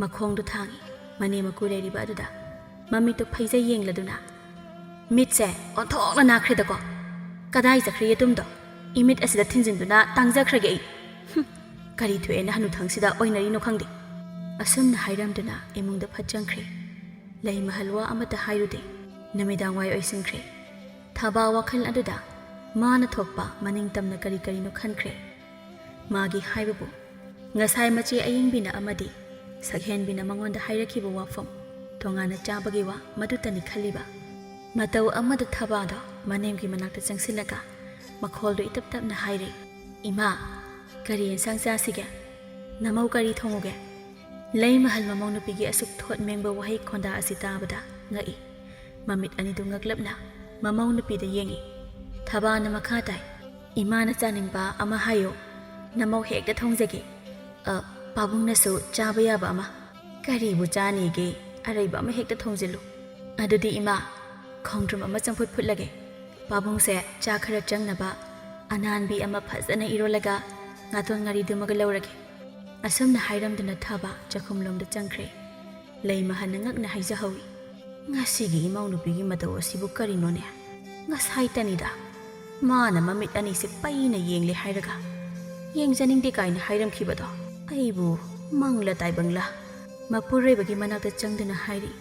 ꯃꯈꯣꯡꯗꯨ ꯊꯥꯡꯏ ꯃꯅꯦ ꯃꯀꯨ ꯂꯩꯔꯤꯕ ꯑꯗꯨꯗ ꯃꯃꯤꯠꯇꯨ ꯐꯩꯖꯩ ꯌꯦꯡꯂꯗꯨꯅ ꯃꯤꯠꯁꯦ ꯑꯣꯟꯊꯣꯛꯅ ꯅꯥꯈ꯭ꯔꯦꯗꯀꯣ ꯀꯗꯥꯏ ꯆꯠꯈ꯭ꯔꯦ ꯌꯦꯇꯨꯝꯗꯣ ꯏꯃꯤꯠ ꯑꯁꯤꯗ ꯊꯤꯟꯖꯤꯟꯗꯨꯅ ꯇꯥꯡꯖꯈ꯭ꯔꯒꯦ ꯑꯩ ꯀꯔꯤ ꯊꯣꯛꯑꯦꯅ ꯍꯅꯨꯊꯪꯁꯤꯗ ꯑꯣꯏꯅꯔꯤꯅꯣ ꯈꯪꯗꯦ ꯑꯁꯨꯝꯅ ꯍꯥꯏꯔꯝꯗꯨꯅ ꯏꯃꯨꯡꯗ ꯐꯠ ꯆꯪꯈ꯭ꯔꯦ ꯂꯩꯃꯍꯜ ꯋꯥ ꯑꯃꯠꯇ ꯍꯥꯏꯔꯨꯗꯦ ꯅꯨꯃꯤꯗꯥꯡ ꯋꯥꯏ ꯑꯣꯏꯁꯤꯟꯈ꯭ꯔꯦ ꯊꯕꯥ ꯋꯥꯈꯜ ꯑꯗꯨꯗ ꯃꯥꯅ ꯊꯣꯛꯄ ꯃꯅꯤꯡꯇꯝꯅ ꯀꯔꯤꯅꯣ ꯈꯟꯈ꯭ꯔꯦ ꯃꯥꯒꯤ ꯍꯥꯏꯕꯕꯨ ꯉꯁꯥꯏ ꯃꯆꯦ ꯑꯌꯤꯡꯕꯤꯅ ꯑꯃꯗꯤ ꯁꯛꯍꯦꯟꯕꯤꯅ ꯃꯉꯣꯟꯗ ꯍꯥꯏꯔꯛꯈꯤꯕ ꯋꯥꯐꯝ ꯇꯣꯉꯥꯟꯅ ꯆꯥꯕꯒꯤ ꯋꯥ ꯃꯗꯨꯇꯅꯤ ꯈꯜꯂꯤꯕ ꯃꯇꯧ ꯑꯃꯗ ꯊꯕꯥꯗꯣ ꯃꯅꯦꯝꯒꯤ ꯃꯅꯥꯛꯇ ꯆꯪꯁꯤꯜꯂꯒ ꯃꯈꯣꯜꯗꯨ ꯏꯇꯞ ꯇꯞꯅ ꯍꯥꯏꯔꯦ ꯏꯃꯥ ꯀꯔꯤ ꯌꯦꯟꯁꯥꯡ ꯆꯥꯁꯤꯒꯦ ꯅꯃꯧ ꯀꯔꯤ ꯊꯣꯡꯉꯨꯒꯦ ꯂꯩꯃꯍꯜ ꯃꯃꯧ ꯅꯨꯄꯤꯒꯤ ꯑꯁꯨꯛ ꯊꯣꯠ ꯃꯦꯡꯕ ꯋꯥꯍꯩ ꯈꯣꯟꯗꯥ ꯑꯁꯤ ꯇꯥꯕꯗ ꯉꯛꯏ ꯃꯃꯤꯠ ꯑꯅꯤꯗꯨ ꯉꯛꯂꯞꯅ ꯃꯃꯧ ꯅꯨꯄꯤꯗ ꯌꯦꯡꯏ ꯊꯕꯥꯅ ꯃꯈꯥ ꯇꯥꯏ ꯏꯃꯥꯅ ꯆꯥꯅꯤꯡꯕ ꯑꯃ ꯍꯥꯏꯌꯣ ꯅꯃꯧ ꯍꯦꯛꯇ ꯊꯣꯡꯖꯒꯦ ꯄꯥꯕꯨꯡꯅꯁꯨ ꯆꯥꯕ ꯌꯥꯕ ꯑꯃ ꯀꯔꯤꯕꯨ ꯆꯥꯅꯤꯒꯦ ꯑꯔꯩꯕ ꯑꯃ ꯍꯦꯛꯇ ꯊꯣꯡꯖꯤꯜꯂꯨ ꯑꯗꯨꯗꯤ ꯏꯃꯥ ꯈꯣꯡꯗ꯭ꯔꯨꯝ ꯑꯃ ꯆꯝꯐꯨꯠ ꯐꯨꯠꯂꯒꯦ ꯄꯥꯕꯨꯡꯁꯦ ꯆꯥ ꯈꯔ ꯆꯪꯅꯕ ꯑꯅꯥꯟꯕꯤ ꯑꯃ ꯐꯖꯅ ꯏꯔꯣꯜꯂꯒ ꯉꯥꯇꯣꯟ ꯉꯥꯔꯤꯗꯨꯃꯒ ꯂꯧꯔꯒꯦ ꯑꯁꯨꯝꯅ ꯍꯥꯏꯔꯝꯗꯨꯅ ꯊꯕꯥ ꯆꯥꯛꯈꯨꯝꯂꯣꯝꯗ ꯆꯪꯈ꯭ꯔꯦ ꯂꯩꯃꯍꯟꯅ ꯉꯛꯅ ꯍꯥꯏꯖꯍꯧꯏ ꯉꯁꯤꯒꯤ ꯏꯃꯧ ꯅꯨꯄꯤꯒꯤ ꯃꯇꯧ ꯑꯁꯤꯕꯨ ꯀꯔꯤꯅꯣꯅꯦ ꯉꯁꯥꯏꯇꯅꯤꯗ ꯃꯥꯅ ꯃꯃꯤꯠ ꯑꯅꯤꯁꯦ ꯄꯩꯅ ꯌꯦꯡꯂꯦ ꯍꯥꯏꯔꯒ ꯌꯦꯡꯖꯅꯤꯡꯗꯦ ꯀꯥꯏꯅ ꯍꯥꯏꯔꯝꯈꯤꯕꯗꯣ ꯑꯩꯕꯨ ꯃꯪꯂ ꯇꯥꯏꯕꯪꯂ ꯃꯄꯨꯔꯣꯏꯕꯒꯤ ꯃꯅꯥꯛꯇ ꯆꯪꯗꯨꯅ ꯍꯥꯏꯔꯤ,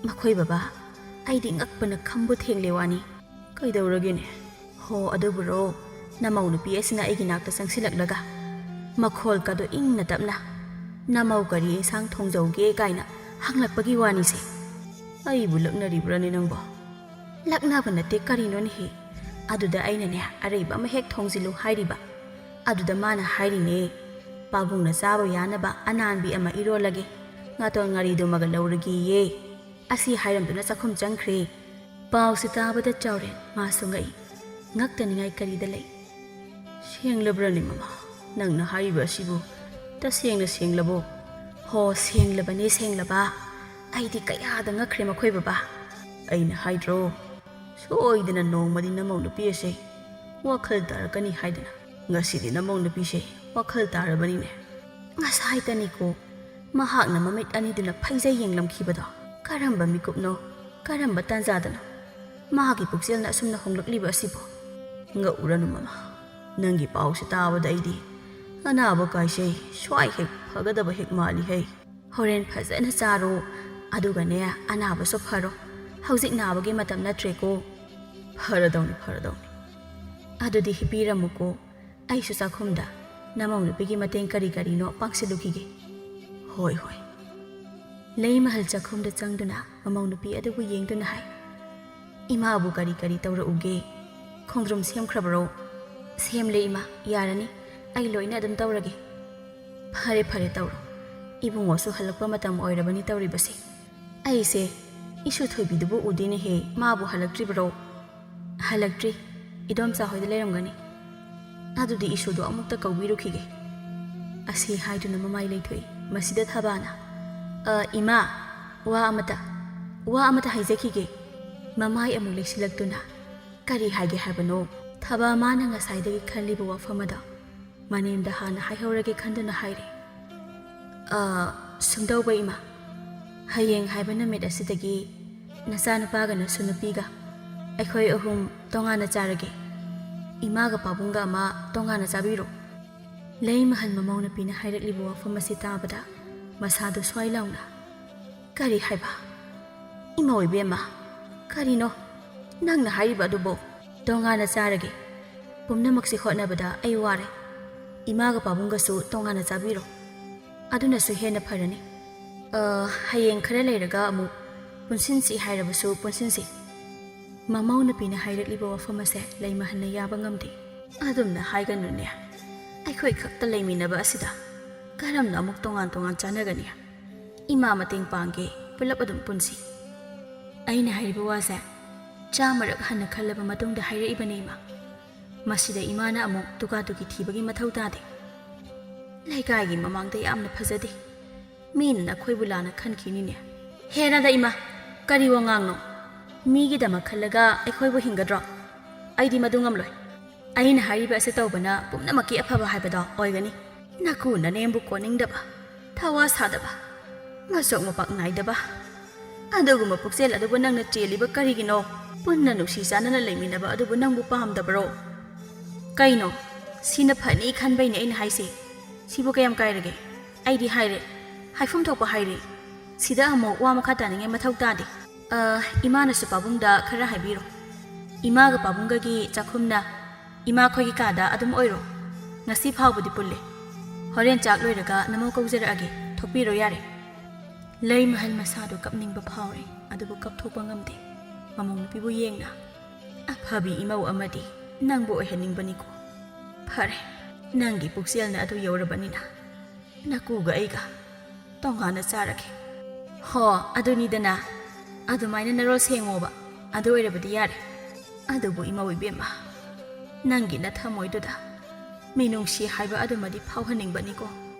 ꯃꯈꯣꯏ ꯕꯕꯥ, ꯑꯩꯗꯤ ꯉꯛꯄꯅ ꯈꯝꯕꯨ ꯊꯦꯡꯂꯦ ꯋꯥꯅꯤ. ꯀꯩꯗꯧꯔꯒꯦꯅꯦ? ꯍꯣ ꯑꯗꯨꯕꯨꯔꯣ, ꯅꯃꯧ ꯅꯨꯄꯤ ꯑꯁꯤꯅ ꯑꯩꯒꯤ ꯅꯥꯛꯇ ꯆꯪꯁꯤꯜꯂꯛꯂꯒ ꯃꯈꯣꯜꯀꯗꯣ ꯏꯪꯅ ꯇꯞꯅ ꯅꯃꯧ ꯀꯔꯤ ꯏꯟꯁꯥꯡ ꯊꯣꯡꯖꯧꯒꯦ ꯀꯥꯏꯅ ꯍꯪꯂꯛꯄꯒꯤ ꯋꯥꯅꯤꯁꯦ. ꯑꯩꯕꯨ ꯂꯛꯅꯔꯤꯕ꯭ꯔꯅꯦ ꯅꯪꯕꯣ? ꯂꯛꯅꯕ ꯅꯠꯇꯦ ꯀꯔꯤꯅꯣꯅꯦꯍꯦ. ꯑꯗꯨꯗ ꯑꯩꯅꯅꯦ ꯑꯔꯩꯕ ꯑꯃ ꯍꯦꯛ ꯊꯣꯡꯖꯤꯜꯂꯨ ꯍꯥꯏꯔꯤꯕ. ꯑꯗꯨꯗ ꯃꯥꯅ ꯍꯥꯏꯔꯤꯅꯦ, ꯄꯥꯕꯨꯡꯅ ꯆꯥꯕ ꯌꯥꯅꯕ ꯑꯅꯥꯟꯕꯤ ꯑꯃ ꯏꯔꯣꯜꯂꯒꯦ, ꯉꯥꯇꯣꯟ ꯉꯥꯔꯤꯗꯨꯃꯒ ꯂꯧꯔꯒꯦꯌꯦ. ꯑꯁꯤ ꯍꯥꯏꯔꯝꯗꯨꯅ ꯆꯥꯛꯈꯨꯝ ꯆꯪꯈ꯭ꯔꯦ. ꯄꯥꯎꯁꯤ ꯇꯥꯕꯗ ꯆꯥꯎꯔꯦꯟ ꯃꯥꯁꯨ ꯉꯛꯏ. ꯉꯛꯇꯅꯤꯉꯥꯏ ꯀꯔꯤꯗ ꯂꯩ? ꯁꯦꯡꯂꯕ꯭ꯔꯅꯦ ꯃꯃꯥ? ꯅꯪꯅ ꯍꯥꯏꯔꯤꯕ ꯑꯁꯤꯕꯨ ꯇꯁꯦꯡꯅ ꯁꯦꯡꯂꯕꯣ? ꯍꯣ ꯁꯦꯡꯂꯕꯅꯦ ꯁꯦꯡꯂꯕ. ꯑꯩꯗꯤ ꯀꯌꯥꯗ ꯉꯛꯈ꯭ꯔꯦ ꯃꯈꯣꯏ ꯕꯕꯥ. ꯑꯩꯅ ꯍꯥꯏꯗ꯭ꯔꯣ, ꯁꯣꯏꯗꯅ ꯅꯣꯡꯃꯗꯤ ꯅꯃꯧ ꯅꯨꯄꯤ ꯑꯁꯦ ꯋꯥꯈꯜ ꯇꯥꯔꯛꯀꯅꯤ ꯍꯥꯏꯗꯅ. ꯉꯁꯤꯗꯤ ꯅꯃꯧ ꯅꯨꯄꯤꯁꯦ ꯋꯥꯈꯜ ꯇꯥꯔꯕꯅꯤꯅꯦ. ꯉꯁꯥꯏꯇꯅꯤꯀꯣ ꯃꯍꯥꯛꯅ ꯃꯃꯤꯠ ꯑꯅꯤꯗꯨꯅ ꯐꯩꯖꯩ ꯌꯦꯡꯂꯝꯈꯤꯕꯗꯣ. ꯀꯔꯝꯕ ꯃꯤꯀꯨꯞꯅꯣ, ꯀꯔꯝꯕ ꯇꯥꯟꯖꯥꯗꯅꯣ ꯃꯍꯥꯛꯀꯤ ꯄꯨꯛꯆꯦꯜꯅ ꯑꯁꯨꯝꯅ ꯍꯣꯡꯂꯛꯂꯤꯕ ꯑꯁꯤꯕꯨ? ꯉꯛꯎꯔꯅꯨ ꯃꯃꯥ. ꯅꯪꯒꯤ ꯄꯥꯎꯁꯤ ꯇꯥꯕꯗ ꯑꯩꯗꯤ ꯑꯅꯥꯕ ꯀꯥꯏꯁꯦ ꯁ꯭ꯋꯥꯏ ꯍꯦꯛ ꯐꯒꯗꯕ ꯍꯦꯛ ꯃꯥꯜꯂꯤꯍꯩ. ꯍꯣꯔꯦꯟ ꯐꯖꯅ ꯆꯥꯔꯣ, ꯑꯗꯨꯒꯅꯦ ꯑꯅꯥꯕꯁꯨ ꯐꯔꯣ. ꯍꯧꯖꯤꯛ ꯅꯥꯕꯒꯤ ꯃꯇꯝ ꯅꯠꯇ꯭ꯔꯦꯀꯣ. ꯐꯔꯗꯧꯅꯤ ꯐꯔꯗꯧꯅꯤ. ꯑꯗꯨꯗꯤ ꯍꯤꯞꯄꯤꯔꯝꯃꯨꯀꯣ. ꯑꯩꯁꯨ ꯆꯥꯛꯈꯨꯝꯗ ꯅꯃꯧ ꯅꯨꯄꯤꯒꯤ ꯃꯇꯦꯡ ꯀꯔꯤ ꯀꯔꯤꯅೋ ꯄꯥꯡꯁꯤꯜꯂꯨꯈꯤꯒꯦ. ꯍꯣꯏ ꯍꯣꯏ. ꯂꯩꯃꯍꯜ ꯆꯥꯛꯈꯨꯝꯗ ꯆꯪꯗꯨꯅ ꯃꯃꯧ ꯅꯨꯄꯤ ꯑꯗꯨꯕꯨ ꯌꯦꯡꯗꯨꯅ ꯍꯥꯏ, ꯏꯃꯥꯕꯨ ꯀꯔꯤ ꯀꯔꯤ ꯇꯧꯔꯛꯎꯒꯦ? ꯈꯣꯡꯗ꯭ꯔꯨꯝ ꯁꯦꯝꯈ꯭ꯔꯕꯔꯣ? ꯁꯦꯝꯂꯦ ꯏꯃꯥ, ꯌꯥꯔꯅꯤ. ꯑꯩ ꯂꯣꯏꯅ ꯑꯗꯨꯝ ꯇꯧꯔꯒꯦ. ꯐꯔꯦ ꯐꯔꯦ ꯇꯧꯔꯣ. ꯏꯕꯨꯡꯉꯣꯁꯨ ꯍꯜꯂꯛꯄ ꯃꯇꯝ ꯑꯣꯏꯔꯕꯅꯤ ꯇꯧꯔꯤꯕꯁꯦ. ꯑꯩꯁꯦ ꯏꯁꯨ ꯊꯣꯏꯕꯤꯗꯨꯕꯨ ꯎꯗꯦꯅꯦꯍꯦ. ꯃꯥꯕꯨ ꯍꯜꯂꯛꯇ꯭ꯔꯤꯕꯔꯣ? ꯍꯜꯂꯛꯇ꯭ꯔꯤ. ꯏꯗꯣꯝꯆꯥ ꯍꯣꯏꯗ ꯂꯩꯔꯝꯒꯅꯤ. ꯑꯗꯨꯗꯤ ꯏꯁꯨꯗꯣ ꯑꯃꯨꯛꯇ ꯀꯧꯕꯤꯔꯨꯈꯤꯒꯦ. ꯑꯁꯤ ꯍꯥꯏꯗꯨꯅ ꯃꯃꯥꯏ ꯂꯩꯊꯣꯛꯏ. ꯃꯁꯤꯗ ꯊꯕꯥꯅ, ꯏꯃꯥ, ꯋꯥ ꯑꯃꯇ ꯍꯥꯏꯖꯈꯤꯒꯦ. ꯃꯃꯥꯏ ꯑꯃꯨꯛ ꯂꯩꯁꯤꯜꯂꯛꯇꯨꯅ, ꯀꯔꯤ ꯍꯥꯏꯒꯦ ꯍꯥꯏꯕꯅꯣ? ꯊꯕꯥ ꯃꯥꯅ ꯉꯁꯥꯏꯗꯒꯤ ꯈꯜꯂꯤꯕ ꯋꯥꯐꯝ ꯑꯗꯣ ꯃꯅꯦꯝꯗ ꯍꯥꯟꯅ ꯍꯥꯏꯍꯧꯔꯒꯦ ꯈꯟꯗꯨꯅ ꯍꯥꯏꯔꯦ. ꯁꯨꯝꯗꯧꯕ ꯏꯃꯥ, ꯍꯌꯦꯡ ꯍꯥꯏꯕ ꯅꯨꯃꯤꯠ ꯑꯁꯤꯗꯒꯤ ꯅꯆꯥꯅꯨꯄꯥꯒ ꯅꯁꯨꯅꯨꯄꯤꯒ ꯑꯩꯈꯣꯏ ꯑꯍꯨꯝ ꯇꯣꯉꯥꯟꯅ ꯆꯥꯔꯒꯦ. ꯏꯃꯥꯒ ꯄꯥꯕꯨꯡꯒ ꯑꯃ ꯇꯣꯉꯥꯟꯅ ꯆꯥꯕꯤꯔꯣ. ꯂꯩꯃꯍꯜ ꯃꯃꯧ ꯅꯨꯄꯤꯅ ꯍꯥꯏꯔꯛꯂꯤꯕ ꯋꯥꯐꯝ ꯑꯁꯤ ꯇꯥꯕꯗ ꯃꯁꯥꯗꯨ ꯁ꯭ꯋꯥꯏ ꯂꯥꯎꯅ, ꯀꯔꯤ ꯍꯥꯏꯕ? ꯏꯃꯧ ꯏꯕꯦꯝꯃ, ꯀꯔꯤꯅꯣ ꯅꯪꯅ ꯍꯥꯏꯔꯤꯕ ꯑꯗꯨꯕꯨ? ꯇꯣꯉꯥꯟꯅ ꯆꯥꯔꯒꯦ. ꯄꯨꯝꯅꯃꯛꯁꯤ ꯍꯣꯠꯅꯕꯗ ꯑꯩ ꯋꯥꯔꯦ. ꯏꯃꯥꯒ ꯄꯥꯕꯨꯡꯒꯁꯨ ꯇꯣꯉꯥꯟꯅ ꯆꯥꯕꯤꯔꯣ. ꯑꯗꯨꯅꯁꯨ ꯍꯦꯟꯅ ꯐꯔꯅꯤ. ꯍꯌꯦꯡ ꯈꯔ ꯂꯩꯔꯒ ꯑꯃꯨꯛ ꯄꯨꯟꯁꯤꯟꯁꯤ ꯍꯥꯏꯔꯕꯁꯨ ꯄꯨꯟꯁꯤꯟꯁꯤ. ꯃꯃꯧ ꯅꯨꯄꯤꯅ ꯍꯥꯏꯔꯛꯂꯤꯕ ꯋꯥꯐꯝ ꯑꯁꯦ ꯂꯩꯃꯍꯜꯅ ꯌꯥꯕ ꯉꯝꯗꯦ. ꯑꯗꯨꯝꯅ ꯍꯥꯏꯒꯅꯨꯅꯦ. ꯑꯩꯈꯣꯏ ꯈꯛꯇ ꯂꯩꯃꯤꯟꯅꯕ ꯑꯁꯤꯗ ꯀꯔꯝꯅ ꯑꯃꯨꯛ ꯇꯣꯉꯥꯟ ꯇꯣꯉꯥꯟ ꯆꯥꯅꯒꯅꯤ? ꯏꯃꯥ ꯃꯇꯦꯡ ꯄꯥꯡꯒꯦ, ꯄꯨꯂꯞ ꯑꯗꯨꯝ ꯄꯨꯟꯁꯤ. ꯑꯩꯅ ꯍꯥꯏꯔꯤꯕ ꯋꯥꯁꯦ 100ꯔꯛ ꯍꯟꯅ ꯈꯜꯂꯕ ꯃꯇꯨꯡꯗ ꯍꯥꯏꯔꯛꯏꯕꯅꯦ ꯏꯃꯥ. ꯃꯁꯤꯗ ꯏꯃꯥꯅ ꯑꯃꯨꯛ ꯇꯨꯀꯥ-ꯇꯨꯀꯤ ꯊꯤꯕꯒꯤ ꯃꯊꯧ ꯇꯥꯗꯦ. ꯂꯩꯀꯥꯏꯒꯤ ꯃꯃꯥꯡꯗ ꯌꯥꯝꯅ ꯐꯖꯗꯦ. ꯃꯤꯅ ꯅꯈꯣꯏꯕꯨ ꯂꯥꯟꯅ ꯈꯟꯈꯤꯅꯤꯅꯦ. ꯍꯦꯔꯥꯗ ꯏꯃꯥ, ꯀꯔꯤ ꯋꯥꯉꯥꯡꯅꯣ? ꯃꯤꯒꯤꯗꯃꯛ ꯈꯜꯂꯒ ꯑꯩꯈꯣꯏꯕꯨ ꯍꯤꯡꯒꯗ꯭ꯔꯣ? ꯑꯩꯗꯤ ꯃꯗꯨ ꯉꯝꯂꯣꯏ. ꯑꯩꯅ ꯍꯥꯏꯔꯤꯕ ꯑꯁꯤ ꯇꯧꯕꯅ ꯄꯨꯝꯅꯃꯛꯀꯤ ꯑꯐꯕ ꯍꯥꯏꯕꯗꯣ ꯑꯣꯏꯒꯅꯤ. ꯅꯀꯨ ꯅꯅꯦꯝꯕꯨ ꯀꯣꯟꯅꯤꯡꯗꯕ, ꯊꯋꯥ ꯁꯥꯗꯕ, ꯃꯆꯣꯛ ꯃꯄꯥꯛ ꯅꯥꯏꯗꯕ, ꯑꯗꯨꯒꯨꯝꯕ ꯄꯨꯛꯆꯦꯜ ꯑꯗꯨꯕꯨ ꯅꯪꯅ ꯆꯦꯜꯂꯤꯕ ꯀꯔꯤꯒꯤꯅꯣ? ꯄꯨꯟꯅ ꯅꯨꯡꯁꯤ ꯆꯥꯟꯅꯅ ꯂꯩꯃꯤꯟꯅꯕ ꯑꯗꯨꯕꯨ ꯅꯪꯕꯨ ꯄꯥꯝꯗꯕꯔꯣ? ꯀꯩꯅꯣ? ꯁꯤꯅ ꯐꯅꯤ ꯈꯟꯕꯩꯅꯦ ꯑꯩꯅ ꯍꯥꯏꯁꯤ. ꯁꯤꯕꯨ ꯀꯌꯥꯝ ꯀꯥꯏꯔꯒꯦ? ꯑꯩꯗꯤ ꯍꯥꯏꯔꯦ, ꯍꯥꯏꯐꯝ ꯊꯣꯛꯄ ꯍꯥꯏꯔꯦ. ꯁꯤꯗ ꯑꯃꯨꯛ ꯋꯥ ꯃꯈꯥ ꯇꯥꯅꯤꯡꯉꯥꯏ ꯃꯊꯧ ꯇꯥꯗꯦ. ꯏꯃꯥꯅꯁꯨ ꯄꯥꯕꯨꯡꯗ ꯈꯔ ꯍꯥꯏꯕꯤꯔꯣ. ꯏꯃꯥꯒ ꯄꯥꯕꯨꯡꯒꯒꯤ ꯆꯥꯛꯈꯨꯝꯅ ꯏꯃꯥꯈꯣꯏꯒꯤ ꯀꯥꯗ ꯑꯗꯨꯝ ꯑꯣꯏꯔꯣ. ꯉꯁꯤ ꯐꯥꯎꯕꯗꯤ ꯄꯨꯜꯂꯦ. ꯍꯣꯔꯦꯟ ꯆꯥꯛ ꯂꯣꯏꯔꯒ ꯅꯃꯧ ꯀꯧꯖꯔꯛꯑꯒꯦ. ꯊꯣꯛꯄꯤꯔꯣ ꯌꯥꯔꯦ. ꯂꯩꯃꯍꯜ ꯃꯁꯥꯗꯣ ꯀꯞꯅꯤꯡꯕ ꯐꯥꯎꯔꯦ, ꯑꯗꯨꯕꯨ ꯀꯞꯊꯣꯛꯄ ꯉꯝꯗꯦ. ꯃꯃꯧ ꯅꯨꯄꯤꯕꯨ ꯌꯦꯡꯅ, ꯑꯐꯕꯤ ꯏꯃꯧ ꯑꯃꯗꯤ ꯅꯪꯕꯨ ꯑꯣꯏꯍꯟꯅꯤꯡꯕꯅꯤꯀꯣ. ꯐꯔꯦ, ꯅꯪꯒꯤ ꯄꯨꯛꯆꯦꯜꯅ ꯑꯗꯨ ꯌꯧꯔꯕꯅꯤꯅ ꯅꯀꯨꯒ ꯑꯩꯒ ꯇꯣꯉꯥꯟꯅ ꯆꯥꯔꯒꯦ. ꯍꯣ, ꯑꯗꯨꯅꯤꯗꯅ. ꯑꯗꯨꯃꯥꯏꯅ ꯅꯔꯣꯜ ꯁꯦꯡꯉꯣꯕ. ꯑꯗꯨ ꯑꯣꯏꯔꯕꯗꯤ ꯌꯥꯔꯦ. ꯑꯗꯨꯕꯨ ꯏꯃꯧ ꯏꯕꯦꯝꯃ, ꯅꯪꯒꯤ ꯅꯊꯃꯣꯏꯗꯨꯗ ꯃꯤꯅꯨꯡꯁꯤ ꯍꯥꯏꯕ ꯑꯗꯨꯃꯗꯤ ꯐꯥꯎꯍꯟꯅꯤꯡꯕꯅꯤꯀꯣ.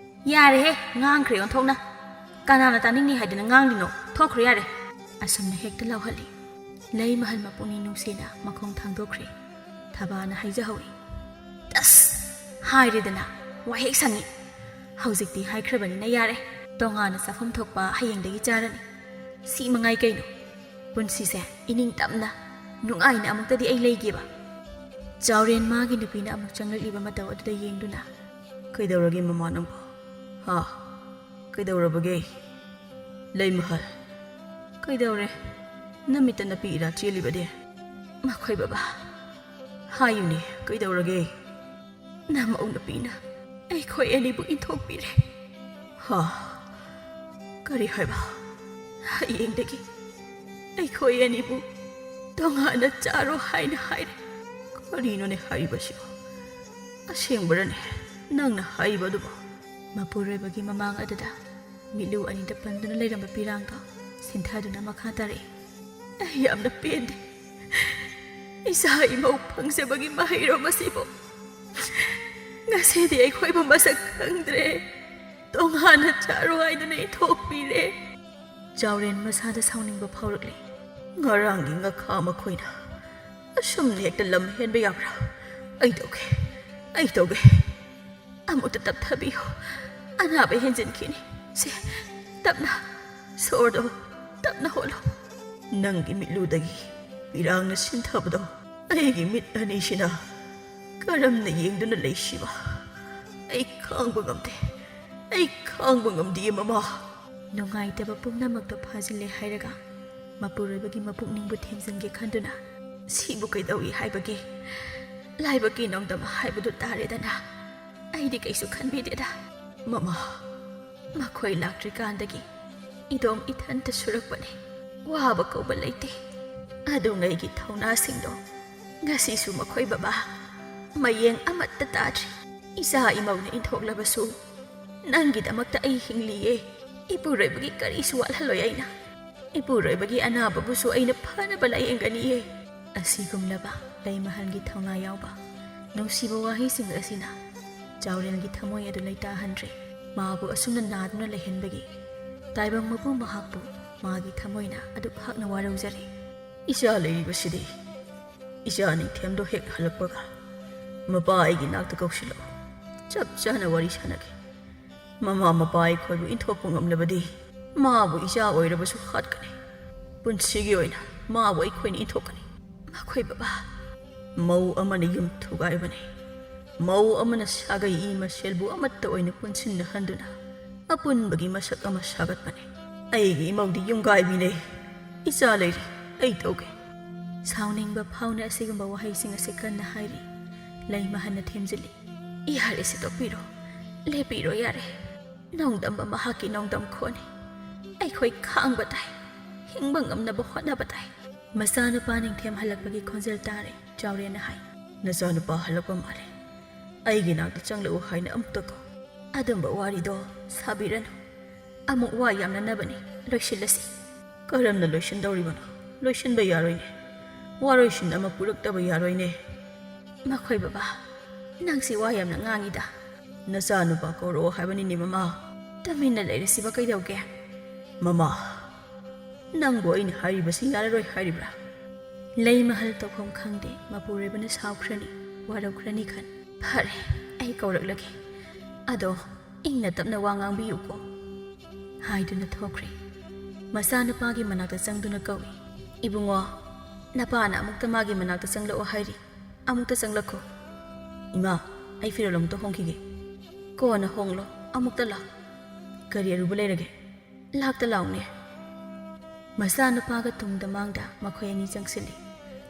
ꯌꯥꯔꯦꯍꯦ, ꯉꯥꯡꯈ꯭ꯔꯦ ꯑꯣꯟꯊꯣꯛꯅ. ꯀꯅꯥꯅ ꯇꯥꯅꯤꯡꯅꯤ ꯍꯥꯏꯗꯅ ꯉꯥꯡꯂꯤꯅꯣ? ꯊꯣꯛꯈ꯭ꯔꯣ ꯌꯥꯔꯦ. ꯑꯁꯨꯝꯅ ꯍꯦꯛꯇ ꯂꯥꯎꯍꯜꯂꯤ. ꯂꯩꯃꯍꯜ ꯃꯄꯨꯛꯅꯤꯡ ꯅꯨꯡꯁꯤꯅ ꯃꯈꯣꯡ ꯊꯥꯡꯗꯣꯛꯈ꯭ꯔꯦ. ꯊꯕꯥꯅ ꯍꯥꯏꯖꯍꯧꯏ, ꯑꯁ ꯍꯥꯏꯔꯦꯗꯅ, ꯋꯥꯍꯦꯛ ꯁꯪꯉꯤ. ꯍꯧꯖꯤꯛꯇꯤ ꯍꯥꯏꯈ꯭ꯔꯕꯅꯤꯅ ꯌꯥꯔꯦ. ꯇꯣꯉꯥꯟꯅ ꯆꯥꯐꯝ ꯊꯣꯛꯄ ꯍꯌꯦꯡꯗꯒꯤ ꯆꯥꯔꯅꯤ. ꯁꯤ ꯃꯉꯥꯏ ꯀꯩꯅꯣ. ꯄꯨꯟꯁꯤꯁꯦ ꯏꯅꯤꯡ ꯇꯞꯅ ꯅꯨꯡꯉꯥꯏꯅ ꯑꯃꯨꯛꯇꯗꯤ ꯑꯩ ꯂꯩꯒꯦꯕ. ꯆꯥꯎꯔꯦꯟ ꯃꯥꯒꯤ ꯅꯨꯄꯤꯅ ꯑꯃꯨꯛ ꯆꯪꯂꯛꯂꯤꯕ ꯃꯇꯧ ꯑꯗꯨꯗ ꯌꯦꯡꯗꯨꯅ ꯀꯩꯗꯧꯔꯒꯦ ꯃꯃꯥ ꯅꯪꯕꯨ ꯍꯥ ꯀꯩꯗꯧꯔꯕꯒꯦ ꯂꯩꯃꯍꯜ ꯀꯩꯗꯧꯔꯦ ꯅꯃꯤꯠꯇ ꯅꯄꯤ ꯏꯔꯥ ꯆꯦꯜꯂꯤꯕꯗꯤ ꯃꯈꯣꯏ ꯕꯕꯥ ꯍꯥꯏꯌꯨꯅꯦ ꯀꯩꯗꯧꯔꯒꯦ ꯅꯃꯧ ꯅꯨꯄꯤꯅ ꯑꯩꯈꯣꯏ ꯑꯅꯤꯕꯨ ꯏꯟꯊꯣꯛꯄꯤꯔꯦ ꯍꯥ ꯀꯔꯤ ꯍꯥꯏꯕ ꯍꯌꯦꯡꯗꯒꯤ ꯑꯩꯈꯣꯏ ꯑꯅꯤꯕꯨ ꯇꯣꯉꯥꯟꯅ ꯆꯥꯔꯣ ꯍꯥꯏꯅ ꯍꯥꯏꯔꯦ ꯀꯔꯤꯅꯣꯅꯦ ꯍꯥꯏꯔꯤꯕꯁꯤꯕꯨ ꯑꯁꯦꯡꯕꯔꯅꯦ ꯅꯪꯅ ꯍꯥꯏꯕ ꯑꯗꯨꯕꯨ ꯃꯄꯨꯔꯣꯏꯕꯒꯤ ꯃꯃꯥꯡ ꯑꯗꯨꯗ ꯃꯤꯠꯂꯨ ꯑꯅꯤꯗ ꯄꯟꯗꯨꯅ ꯂꯩꯔꯝꯕ ꯄꯤꯔꯥꯡꯗꯣ ꯁꯤꯟꯊꯗꯨꯅ ꯃꯈꯥ ꯇꯥꯔꯛꯏ ꯑꯩ ꯌꯥꯝꯅ ꯄꯦꯟꯗꯦ ꯏꯆꯥ ꯏꯃꯧ ꯐꯪꯖꯕꯒꯤ ꯃꯍꯩꯔꯣꯝ ꯑꯁꯤꯕꯨ ꯉꯁꯤꯗꯤ ꯑꯩꯈꯣꯏꯕꯨ ꯃꯁꯛ ꯈꯪꯗ꯭ꯔꯦ ꯇꯣꯉꯥꯟꯅ ꯆꯥꯔꯣ ꯍꯥꯏꯗꯨꯅ ꯏꯟꯊꯣꯛꯄꯤꯔꯦ ꯆꯥꯎꯔꯦꯟ ꯃꯁꯥꯗ ꯁꯥꯎꯅꯤꯡꯕ ꯐꯥꯎꯔꯛꯂꯤ ꯉꯔꯥꯡꯒꯤ ꯉꯈꯥ ꯃꯈꯣꯏꯅ ꯑꯁꯨꯝꯅ ꯍꯦꯛꯇ ꯂꯝ ꯍꯦꯟꯕ ꯌꯥꯕ꯭ꯔꯥ ꯑꯩ ꯇꯧꯒꯦ ꯑꯃꯨꯛꯇ ꯇꯞꯊꯕꯤꯌꯨ ꯑꯅꯥꯕ ꯍꯦꯟꯖꯤꯟꯈꯤꯅꯤ ꯁꯦ ꯇꯞꯅ ꯁꯣꯔꯗꯣ ꯇꯞꯅ ꯍꯣꯜꯂꯣ ꯅꯪꯒꯤ ꯃꯤꯠꯂꯨꯗꯒꯤ ꯄꯤꯔꯥꯡꯅ ꯁꯤꯟꯊꯕꯗꯣ ꯑꯩꯒꯤ ꯃꯤꯠ ꯑꯅꯤꯁꯤꯅ ꯀꯔꯝꯅ ꯌꯦꯡꯗꯨꯅ ꯂꯩꯁꯤꯕ ꯑꯩ ꯈꯥꯡꯕ ꯉꯝꯗꯦ ꯃꯃꯥ ꯅꯨꯡꯉꯥꯏꯇꯕ ꯄꯨꯝꯅꯃꯛꯇꯣ ꯐꯥꯖꯤꯜꯂꯦ ꯍꯥꯏꯔꯒ ꯃꯄꯨꯔꯣꯏꯕꯒꯤ ꯃꯄꯨꯛꯅꯤꯡꯕꯨ ꯊꯦꯝꯖꯤꯟꯒꯦ ꯈꯟꯗꯨꯅ ꯁꯤꯕꯨ ꯀꯩꯗꯧꯏ ꯍꯥꯏꯕꯒꯦ ꯂꯥꯏꯕꯛꯀꯤ ꯅꯣꯡꯗꯝ ꯍꯥꯏꯕꯗꯨ ꯇꯥꯔꯦꯗꯅ ꯑꯩꯗꯤ ꯀꯩꯁꯨ ꯈꯟꯕꯤꯗꯦꯗ ꯃꯃꯥ ꯃꯈꯣꯏ ꯂꯥꯛꯇ꯭ꯔꯤꯀꯥꯟꯗꯒꯤ ꯏꯗꯣꯝ ꯏꯊꯟꯇ ꯁꯨꯔꯛꯄꯅꯦ ꯋꯥꯕ ꯀꯧꯕ ꯂꯩꯇꯦ ꯑꯗꯨꯉꯩꯒꯤ ꯊꯧꯅꯥꯁꯤꯡꯗꯣ ꯉꯁꯤꯁꯨ ꯃꯈꯣꯏ ꯕꯕꯥ ꯃꯌꯦꯡ ꯑꯃꯠꯇ ꯇꯥꯗ꯭ꯔꯤ ꯏꯆꯥ ꯏꯃꯧꯅ ꯏꯟꯊꯣꯛꯂꯕꯁꯨ ꯅꯪꯒꯤꯗꯃꯛꯇ ꯑꯩ ꯍꯤꯡꯂꯤꯌꯦ ꯏꯄꯨꯔꯣꯏꯕꯒꯤ ꯀꯔꯤꯁꯨ ꯋꯥꯠꯍꯜꯂꯣꯏ ꯑꯩꯅ ꯏꯄꯨꯔꯣꯏꯕꯒꯤ ꯑꯅꯥꯕꯕꯨꯁꯨ ꯑꯩꯅ ꯐꯅꯕ ꯂꯥꯌꯦꯡꯒꯅꯤꯌꯦ ꯑꯁꯤꯒꯨꯝꯂꯕ ꯂꯩꯃꯍꯜꯒꯤ ꯊꯧꯅꯥ ꯌꯥꯎꯕ ꯅꯨꯡꯁꯤꯕ ꯋꯥꯍꯩꯁꯤꯡ ꯑꯁꯤꯅ ꯆꯥꯎꯔꯦꯟꯒꯤ ꯊꯃꯣꯏ ꯑꯗꯨ ꯂꯩꯇꯥꯍꯟꯗ꯭ꯔꯦ ꯃꯥꯕꯨ ꯑꯁꯨꯝꯅ ꯅꯥꯗꯨꯅ ꯂꯩꯍꯟꯕꯒꯤ ꯇꯥꯏꯕꯪ ꯃꯄꯨ ꯃꯍꯥꯛꯄꯨ ꯃꯥꯒꯤ ꯊꯃꯣꯏꯅ ꯑꯗꯨꯛ ꯍꯛꯅ ꯋꯥꯔꯧꯖꯔꯤ ꯏꯆꯥ ꯂꯩꯔꯤꯕꯁꯤꯗꯤ ꯏꯆꯥ ꯅꯤꯡꯊꯦꯝꯗꯣ ꯍꯦꯛ ꯍꯜꯂꯛꯄꯒ ꯃꯄꯥ ꯑꯩꯒꯤ ꯅꯥꯛꯇ ꯀꯧꯁꯤꯜꯂꯛꯎ ꯆꯞ ꯆꯥꯅ ꯋꯥꯔꯤ ꯁꯥꯟꯅꯒꯦ ꯃꯃꯥ ꯃꯄꯥ ꯑꯩꯈꯣꯏꯕꯨ ꯏꯟꯊꯣꯛꯄ ꯉꯝꯂꯕꯗꯤ ꯃꯥꯕꯨ ꯏꯆꯥ ꯑꯣꯏꯔꯕꯁꯨ ꯍꯥꯠꯀꯅꯤ ꯄꯨꯟꯁꯤꯒꯤ ꯑꯣꯏꯅ ꯃꯥꯕꯨ ꯑꯩꯈꯣꯏꯅ ꯏꯟꯊꯣꯛꯀꯅꯤ ꯃꯈꯣꯏ ꯕꯕꯥ ꯃꯧ ꯑꯃꯅ ꯌꯨꯝ ꯊꯨꯒꯥꯏꯕꯅꯤ ꯃꯧ ꯑꯃꯅ ꯁꯥꯒꯩ ꯏ ꯃꯁꯦꯜꯕꯨ ꯑꯃꯠꯇ ꯑꯣꯏꯅ ꯄꯨꯟꯁꯤꯟꯅꯍꯟꯗꯨꯅ ꯑꯄꯨꯟꯕꯒꯤ ꯃꯁꯛ ꯑꯃ ꯁꯥꯒꯠꯄꯅꯤ ꯑꯩꯒꯤ ꯏꯃꯧꯗꯤ ꯌꯨꯝꯒꯥꯏꯕꯤꯅꯦ ꯏꯆꯥ ꯂꯩꯔꯤ ꯑꯩ ꯇꯧꯒꯦ ꯁꯥꯎꯅꯤꯡꯕ ꯐꯥꯎꯅ ꯑꯁꯤꯒꯨꯝꯕ ꯋꯥꯍꯩꯁꯤꯡ ꯑꯁꯤ ꯀꯟꯅ ꯍꯥꯏꯔꯤ ꯂꯩꯃꯍꯟꯅ ꯊꯦꯝꯖꯤꯜꯂꯤ ꯌꯥꯔꯦ ꯁꯤꯗꯣꯛꯄꯤꯔꯣ ꯂꯦꯞꯄꯤꯔꯣ ꯌꯥꯔꯦ ꯅꯣꯡꯗꯝꯕ ꯃꯍꯥꯛꯀꯤ ꯅꯣꯡꯗꯝ ꯈꯣꯟꯅꯤ ꯑꯩꯈꯣꯏ ꯈꯥꯡꯕ ꯇꯥꯏ ꯍꯤꯡꯕ ꯉꯝꯅꯕ ꯍꯣꯠꯅꯕ ꯇꯥꯏ ꯃꯆꯥꯅꯨꯄꯥ ꯅꯤꯡꯊꯦꯝ ꯍꯜꯂꯛꯄꯒꯤ ꯈꯣꯟꯖꯦꯜ ꯇꯥꯔꯦ ꯆꯥꯎꯔꯦꯟꯅ ꯍꯥꯏ ꯅꯆꯥꯅꯨꯄꯥ ꯍꯜꯂꯛꯄ ꯃꯥꯜꯂꯦ ꯑꯩꯒꯤ ꯅꯥꯛꯇ ꯆꯪꯂꯛꯎ ꯍꯥꯏꯅ ꯑꯃꯨꯛꯇ ꯀꯧ ꯑꯗꯨꯝꯕ ꯋꯥꯔꯤꯗꯣ ꯁꯥꯕꯤꯔꯅꯨ ꯑꯃꯨꯛ ꯋꯥ ꯌꯥꯝꯅꯅꯕꯅꯤ ꯂꯣꯏꯁꯤꯜꯂꯁꯤ ꯀꯔꯝꯅ ꯂꯣꯏꯁꯤꯟꯗꯧꯔꯤꯕꯅꯣ ꯂꯣꯏꯁꯤꯟꯕ ꯌꯥꯔꯣꯏꯅꯦ ꯋꯥꯔꯣꯏꯁꯤꯟ ꯑꯃ ꯄꯨꯔꯛꯇꯕ ꯌꯥꯔꯣꯏꯅꯦ ꯃꯈꯣꯏ ꯕꯕꯥ ꯅꯪꯁꯤ ꯋꯥ ꯌꯥꯝꯅ ꯉꯥꯡꯉꯤꯗ ꯅꯆꯥꯅꯨꯄꯥ ꯀꯧꯔꯛꯑꯣ ꯍꯥꯏꯕꯅꯤꯅꯦ ꯃꯃꯥ ꯇꯨꯃꯤꯟꯅ ꯂꯩꯔꯁꯤꯕ ꯀꯩꯗꯧꯒꯦ ꯃꯃꯥ ꯅꯪꯕꯨ ꯑꯩꯅ ꯍꯥꯏꯔꯤꯕꯁꯤ ꯌꯥꯔꯔꯣꯏ ꯍꯥꯏꯔꯤꯕ꯭ꯔꯥ ꯂꯩꯃꯍꯜ ꯇꯧꯐꯝ ꯈꯪꯗꯦ ꯃꯄꯨꯔꯣꯏꯕꯅ ꯁꯥꯎꯈ꯭ꯔꯅꯤ ꯋꯥꯔꯧꯈ꯭ꯔꯅꯤ ꯈꯟ ꯐꯔꯦ ꯑꯩ ꯀꯧꯔꯛꯂꯒꯦ ꯑꯗꯣ ꯏꯪꯅ ꯇꯞꯅ ꯋꯥ ꯉꯥꯡꯕꯤꯌꯨꯀꯣ ꯍꯥꯏꯗꯨꯅ ꯊꯣꯛꯈ꯭ꯔꯦ ꯃꯆꯥꯅꯨꯄꯥꯒꯤ ꯃꯅꯥꯛꯇ ꯆꯪꯗꯨꯅ ꯀꯧꯏ ꯏꯕꯨꯡꯉꯣ ꯅꯄꯥꯅ ꯑꯃꯨꯛꯇ ꯃꯥꯒꯤ ꯃꯅꯥꯛꯇ ꯆꯪꯂꯛꯑꯣ ꯍꯥꯏꯔꯤ ꯑꯃꯨꯛꯇ ꯆꯪꯂꯛꯈꯣ ꯏꯃꯥ ꯑꯩ ꯐꯤꯔꯣꯜ ꯑꯃꯨꯛꯇ ꯍꯣꯡꯈꯤꯒꯦ ꯀꯣꯟꯅ ꯍꯣꯡꯂꯣ ꯑꯃꯨꯛꯇ ꯂꯥꯎ ꯀꯔꯤ ꯑꯔꯨꯕ ꯂꯩꯔꯒꯦ ꯂꯥꯛꯇ ꯂꯥꯎꯅꯦ ꯃꯆꯥꯅꯨꯄꯥꯒ ꯇꯨꯡꯗ ꯃꯥꯡꯗ ꯃꯈꯣꯏ ꯑꯅꯤ ꯆꯪꯁꯤꯜꯂꯤ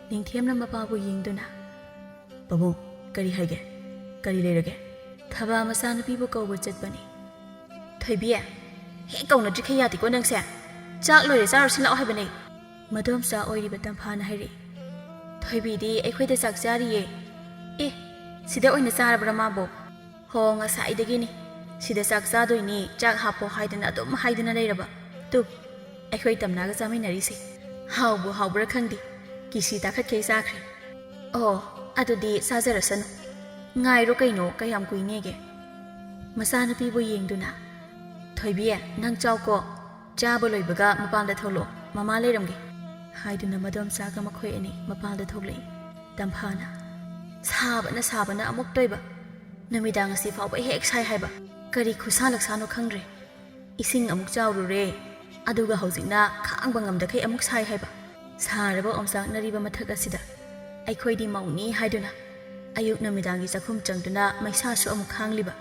ꯅꯤꯡꯊꯦꯝꯅ ꯃꯄꯥꯕꯨ ꯌꯦꯡꯗꯨꯅ ꯄꯥꯕꯨꯡ ꯀꯔꯤ ꯍꯥꯏꯒꯦ ꯀꯔꯤ ꯂꯩꯔꯒꯦ ꯊꯕꯥ ꯃꯆꯥꯅꯨꯄꯤꯕꯨ ꯀꯧꯕ ꯆꯠꯄꯅꯤ ꯊꯣꯏꯕꯤ ꯍꯦꯛ ꯀꯧꯅꯗ꯭ꯔꯤꯈꯩ ꯌꯥꯗꯦꯀꯣ ꯅꯪꯁꯦ ꯆꯥꯛ ꯂꯣꯏꯔꯦ ꯆꯥꯔꯨꯁꯤ ꯂꯥꯛꯑꯣ ꯍꯥꯏꯕꯅꯦ ꯃꯗꯣꯝꯆꯥ ꯑꯣꯏꯔꯤꯕ ꯇꯝꯐꯥꯅ ꯍꯥꯏꯔꯛꯏ ꯊꯣꯏꯕꯤꯗꯤ ꯑꯩꯈꯣꯏꯗ ꯆꯥꯛ ꯆꯥꯔꯤꯌꯦ ꯑꯦ ꯁꯤꯗ ꯑꯣꯏꯅ ꯆꯥꯔꯕ꯭ꯔꯥ ꯃꯥꯕꯣ ꯍꯣ ꯉꯁꯥꯏꯗꯒꯤꯅꯤ ꯁꯤꯗ ꯆꯥꯛ ꯆꯥꯗꯣꯏꯅꯤ ꯆꯥꯛ ꯍꯥꯞꯄꯣ ꯍꯥꯏꯗꯅ ꯑꯗꯨꯝ ꯍꯥꯏꯗꯅ ꯂꯩꯔꯕ ꯇꯨ ꯑꯩꯈꯣꯏ ꯇꯝꯅꯥꯒ ꯆꯥꯃꯤꯟꯅꯔꯤꯁꯦ ꯍꯥꯎꯕꯨ ꯍꯥꯎꯕ꯭ꯔꯥ ꯈꯪꯗꯦ ꯀꯤꯁꯤ ꯇꯥꯈꯠꯈꯩ ꯆꯥꯈ꯭ꯔꯦ ꯑꯣ ꯑꯗꯨꯗꯤ ꯆꯥꯖꯔꯁꯅꯨ ꯉꯥꯏꯔꯣ ꯀꯩꯅꯣ ꯀꯌꯥꯝ ꯀꯨꯏꯅꯦꯒꯦ ꯃꯆꯥꯅꯨꯄꯤꯕꯨ ꯌꯦꯡꯗꯨꯅ ꯊꯣꯏꯕꯤ ꯅꯪ ꯆꯥꯎꯀꯣ ꯆꯥꯕ ꯂꯣꯏꯕꯒ ꯃꯄꯥꯟꯗ ꯊꯣꯛꯂꯛꯑꯣ ꯃꯃꯥ ꯂꯩꯔꯝꯒꯦ ꯍꯥꯏꯗꯨꯅ ꯃꯗꯣꯝꯆꯥꯒ ꯃꯈꯣꯏ ꯑꯅꯤ ꯃꯄꯥꯟꯗ ꯊꯣꯛꯂꯛꯏ ꯇꯝꯐꯥꯅ ꯁꯥꯕꯅ ꯑꯃꯨꯛ ꯇꯣꯏꯕ ꯅꯨꯃꯤꯗꯥꯡ ꯑꯁꯤ ꯐꯥꯎꯕ ꯍꯦꯛ ꯁꯥꯏ ꯍꯥꯏꯕ ꯀꯔꯤ ꯈꯨꯁꯥ ꯂꯛꯁꯥꯅꯣ ꯈꯪꯗ꯭ꯔꯦ ꯏꯁꯤꯡ ꯑꯃꯨꯛ ꯆꯥꯎꯔꯨꯔꯦ ꯑꯗꯨꯒ ꯍꯧꯖꯤꯛꯅ ꯈꯥꯡꯕ ꯉꯝꯗꯈꯩ ꯑꯃꯨꯛ ꯁꯥꯏ ꯍꯥꯏꯕ ꯁꯥꯔꯕ ꯑꯣꯝꯆꯥꯛꯅꯔꯤꯕ ꯃꯊꯛ ꯑꯁꯤꯗ ꯑꯩꯈꯣꯏꯗꯤ ꯃꯧꯅꯤ ꯍꯥꯏꯗꯨꯅ ꯑꯌꯨꯛ ꯅꯨꯃꯤꯗꯥꯡꯒꯤ ꯆꯥꯛꯈꯨꯝ ꯆꯪꯗꯨꯅ ꯃꯩꯁꯥꯁꯨ ꯑꯃꯨꯛ ꯈꯥꯡꯂꯤꯕ